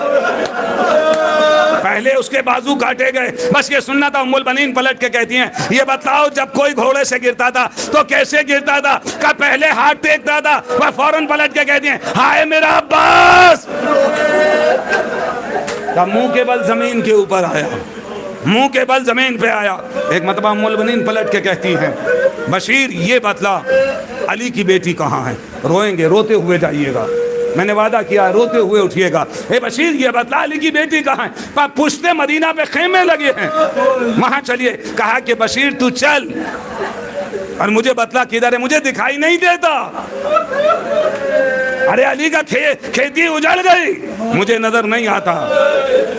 پہلے اس کے بازو کاٹے گئے۔ بس یہ سننا تھا۔ ام البنین پلٹ کے کہتی ہیں یہ بتاؤ جب کوئی گھوڑے سے گرتا تھا تو کیسے گرتا تھا؟ کہ پہلے ہاتھ ٹیکتا تھا۔ وہ فوراً پلٹ کے کہتی ہیں ہائے میرا عباس، کہ منہ کے بل زمین کے اوپر آیا، منہ کے بل زمین پہ آیا۔ ایک مرتبہ ام البنین پلٹ کے کہتی ہیں بشیر یہ بتلا علی کی بیٹی کہاں ہے؟ روئیں گے، روتے ہوئے جائیے گا، میں نے وعدہ کیا، روتے ہوئے اٹھیے گا۔ اے بشیر یہ بتلا علی کی بیٹی کہاں ہے؟ پشت مدینہ پہ خیمے لگے ہیں، وہاں چلیے۔ کہا کہ بشیر تو چل اور مجھے بتلا کدھر ہے، مجھے دکھائی نہیں دیتا، ارے علی کا کھیتی اجڑ گئی، مجھے نظر نہیں آتا،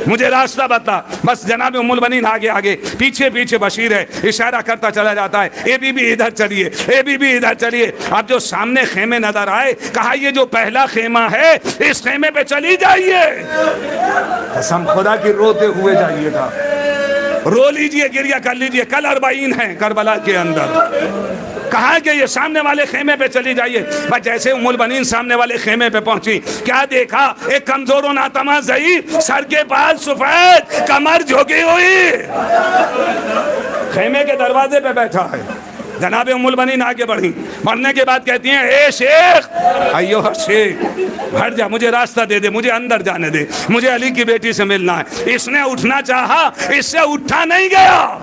مجھے راستہ بتا۔ بس جناب ام البنین آگے آگے، پیچھے پیچھے بشیر ہے، اشارہ کرتا چلا جاتا ہے اے بی بی ادھر چلیے، اے بی بی ادھر چلیے۔ اب جو سامنے خیمے نظر آئے، کہا یہ جو پہلا خیمہ ہے اس خیمے پہ چلی جائیے، قسم خدا کی روتے ہوئے جائیے گا، رو لیجئے، گریہ کر لیجئے، کل 40 ہیں کربلا کے اندر۔ کہا کہ یہ سامنے والے خیمے پہ چلی جائیے۔ بس جیسے ام البنین سامنے والے خیمے پہ پہنچی، کیا دیکھا؟ ایک کمزور و ناتما ضعیف، سر کے پاس سفید، کمر جھکی ہوئی، خیمے کے دروازے پہ بیٹھا ہے۔ جناب ام البنین آگے بڑھی، بڑھنے کے بعد کہتی ہیں اے شیخ، ایوہ شیخ ہٹ جا، مجھے راستہ دے دے، مجھے اندر جانے دے، مجھے علی کی بیٹی سے ملنا ہے۔ اس نے اٹھنا چاہا، اس سے اٹھا نہیں گیا۔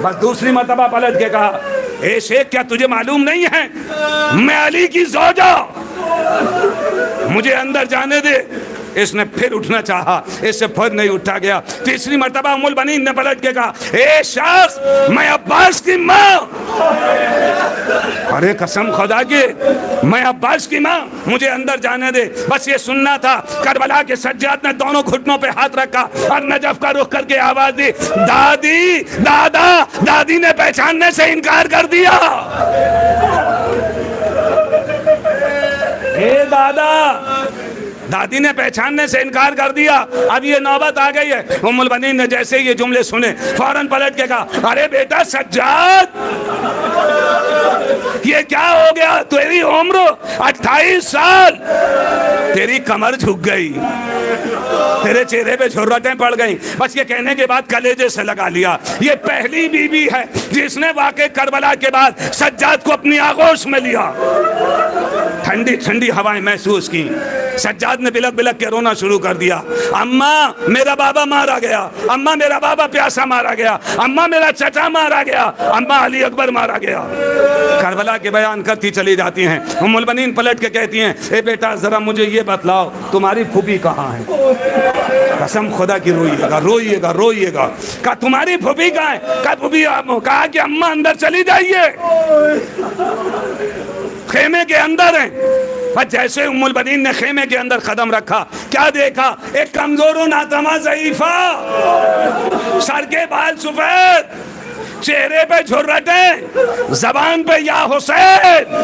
بس دوسری مرتبہ پلٹ کے کہا اے شیخ کیا تجھے معلوم نہیں ہے میں علی کی زوجہ، مجھے اندر جانے دے۔ اس نے پھر اٹھنا چاہا، اس سے پھر نہیں اٹھا گیا۔ تیسری مرتبہ ام البنین نے پلٹ کے کہا اے شخص میں عباس کی ماں، ارے قسم خدا کی میں عباس کی ماں، مجھے اندر جانے دے۔ بس یہ سننا تھا۔ کربلا کے سجاد نے دونوں گھٹنوں پہ ہاتھ رکھا اور نجف کا رخ کر کے آواز دی دادی، دادا۔ دادی نے پہچاننے سے انکار کر دیا، اے دادا، دادی نے پہچاننے سے انکار کر دیا۔ اب یہ نوبت آ گئی ہے۔ ام البنین نے جیسے یہ جملے سنے فوراً پلٹ کے کہا ارے بیٹا سجاد، یہ کیا ہو گیا؟ تیری عمر 28 سال، تیری کمر جھک گئی، تیرے چہرے پہ جھرٹیں پڑ گئیں۔ بس یہ کہنے کے بعد کلیجے سے لگا لیا، یہ پہلی بی بی ہے جس نے واقع کربلا کے بعد سجاد کو اپنی آغوش میں لیا۔ ٹھنڈی ٹھنڈی ہوائیں محسوس کی، سجاد نے بلک بلک کے رونا شروع کر دیا، اماں میرا بابا مارا گیا، اماں میرا بابا پیاسا مارا گیا، اماں میرا چچا مارا گیا، اماں علی اکبر مارا گیا۔ کربلا کے بیان کرتی چلی جاتی ہیں۔ ام البنین پلٹ کے کہتی ہیں اے بیٹا ذرا مجھے یہ بتلاؤ تمہاری پھوپھی کہاں ہے؟ قسم خدا کی روئیے گا، روئیے گا، روئیے گا۔ کہا تمہاری پھوپھی کہاں ہے؟ کہا پھوپھی، کہا کہ اماں اندر چلی جائیے، خیمے کے اندر ہیں۔ بس جیسے ام البنین نے خیمے کے اندر قدم رکھا، کیا دیکھا؟ ایک کمزور و ناتما ضعیفہ، سر کے کے بال سفید، چہرے پہ جھرٹیں، زبان پہ یا حسین۔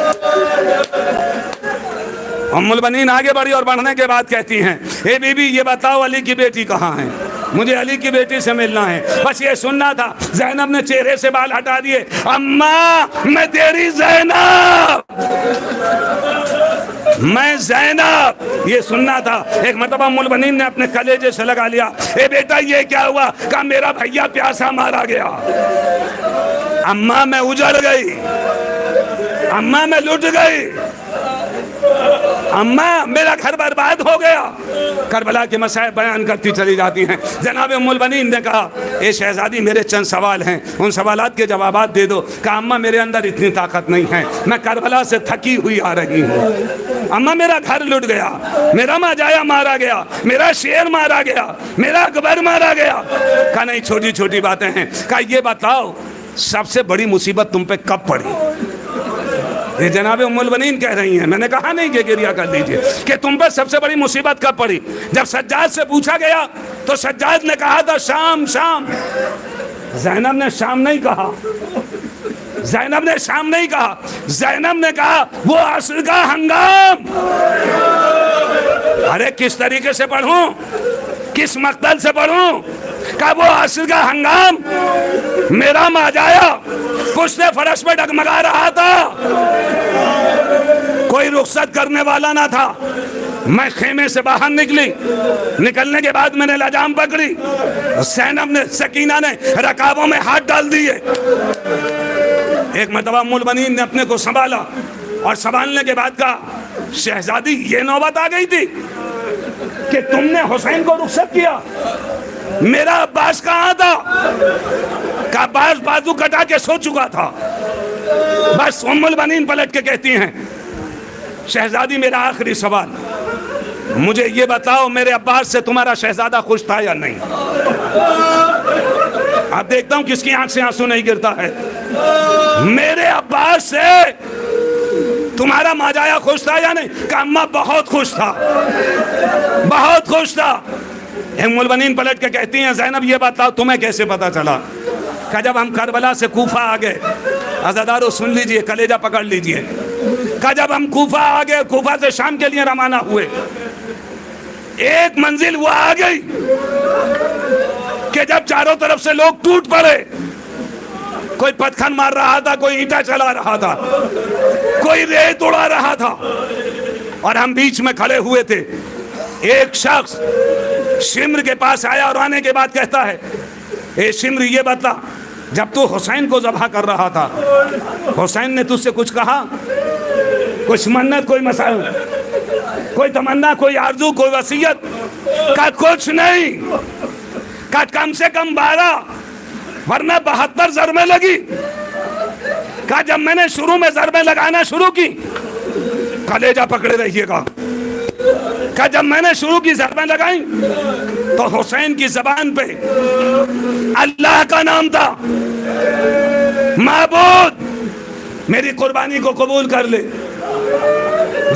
ام البنین آگے بڑھی اور بڑھنے کے بعد کہتی ہیں اے بی بی یہ بتاؤ علی کی بیٹی کہاں ہے، مجھے علی کی بیٹی سے ملنا ہے۔ بس یہ سننا تھا۔ زینب نے چہرے سے بال ہٹا دیے، اماں میں تیری زینب، میں زینب، یہ سننا تھا۔ ایک مرتبہ ام البنین نے اپنے کلیجے سے لگا لیا، اے بیٹا یہ کیا ہوا؟ کہا میرا بھیا پیاسا مارا گیا، اماں میں اجڑ گئی، اماں میں لٹ گئی، اماں میرا گھر برباد ہو گیا۔ کربلا کے مسائل بیان کرتی چلی جاتی ہیں۔ جناب ام البنین نے کہا اے شہزادی میرے چند سوال ہیں، ان سوالات کے جوابات دے دو۔ کہا اماں میرے اندر اتنی طاقت نہیں ہے، میں کربلا سے تھکی ہوئی آ رہی ہوں، اماں میرا گھر لٹ گیا، میرا ماجایا مارا گیا، میرا شیر مارا گیا، میرا اکبر مارا گیا۔ کہا نہیں چھوٹی چھوٹی باتیں ہیں۔ کہا یہ بتاؤ سب سے بڑی مصیبت تم پہ کب پڑی؟ یہ جناب ام البنین کہہ رہی ہیں، میں نے کہا نہیں کہ گریہ کر لیجئے، کہ تم پہ سب سے بڑی مصیبت کب پڑی؟ جب سجاد سے پوچھا گیا تو سجاد نے کہا تھا شام شام، زینب نے شام نہیں کہا، زینب نے شام نہیں کہا، زینب نے کہا وہ عصر کا ہنگام۔ ارے کس طریقے سے پڑھوں، کس مقتل سے پڑھوں؟ کہا وہ عصر کا ہنگام، میرا ماجایا پشت فرش پہ ڈگمگا رہا تھا، کوئی رخصت کرنے والا نہ تھا۔ میں خیمے سے باہر نکلی، نکلنے کے بعد میں نے لجام پکڑی، زینب نے سکینہ نے رکابوں میں ہاتھ ڈال دیے۔ ایک مرتبہ ام البنین نے اپنے کو سنبھالا اور سنبھالنے کے بعد کہا شہزادی یہ نوبت آ گئی تھی کہ تم نے حسین کو رخصت کیا، میرا عباس کہاں تھا؟ کہ عباس بازو کٹا کے سو چکا تھا۔ بس ام البنین پلٹ کے کہتی ہیں شہزادی میرا آخری سوال، مجھے یہ بتاؤ میرے عباس سے تمہارا شہزادہ خوش تھا یا نہیں؟ اب دیکھتا ہوں کس کی آنکھ سے آنسو نہیں گرتا ہے۔ میرے عباس سے تمہارا ماجایا خوش تھا یا نہیں؟ کہ اماں بہت خوش تھا، بہت خوش تھا۔ ام البنین پلٹ کے کہتی ہیں زینب یہ بتاؤ تمہیں کیسے پتا چلا؟ کہ جب ہم کربلا سے کوفہ آ گئے، عزادارو سن لیجئے، کلیجہ پکڑ لیجئے، کہ جب ہم کوفہ آ گئے، کوفہ سے شام کے لیے روانہ ہوئے، ایک منزل وہ آ گئی کہ جب چاروں طرف سے لوگ ٹوٹ پڑے، کوئی پتھر مار رہا تھا، کوئی اینٹا چلا رہا تھا، کوئی ریت اڑا رہا تھا، اور ہم بیچ میں کھڑے ہوئے تھے۔ ایک شخص شمر کے پاس آیا اور آنے کے بعد کہتا ہے اے شمر یہ بتا جب تو حسین کو ذبح کر رہا تھا حسین نے تجھ سے کچھ کہا؟ کچھ منت، کوئی مسائل، کوئی تمنا، کوئی آرزو، کوئی وصیت؟ کہ کچھ نہیں، کہ کم سے کم 12 ورنہ 72 ضربیں لگی۔ کہ جب میں نے شروع میں ضربیں لگانا شروع کی، کلیجہ پکڑے رہیے گا، کہ جب میں نے شروع کی ضربیں لگائیں تو حسین کی زبان پہ اللہ کا نام تھا، معبود میری قربانی کو قبول کر لے۔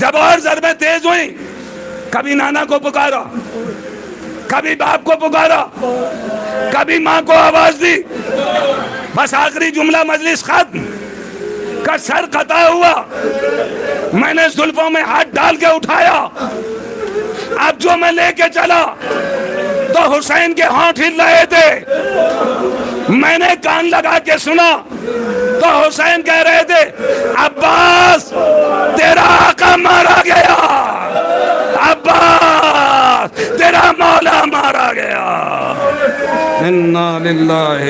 جب اور ضربیں تیز ہوئیں، کبھی نانا کو پکارا، کبھی باپ کو پکارا، کبھی ماں کو آواز دی، بس آخری جملہ مجلس ختم کا سر قطع ہوا، میں نے زلفوں میں ہاتھ ڈال کے اٹھایا، اب جو میں لے کے چلا تو حسین کے ہونٹ ہل رہے تھے، میں نے کان لگا کے سنا تو حسین کہہ رہے تھے عباس تیرا آقا مارا گیا، عباس تیرا مولا مارا گیا۔ انا للہ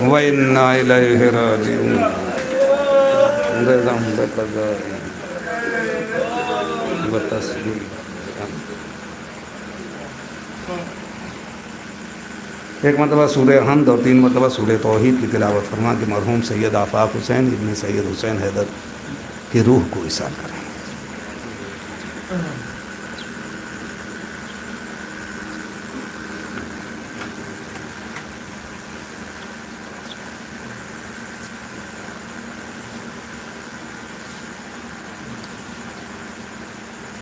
و انا الیہ راجعون۔ ایک مرتبہ سورہ حمد اور 3 مرتبہ سورہ توحید کی تلاوت فرما کہ مرحوم سید آفاق حسین ابن سید حسین حیدر کی روح کو وصال کریں۔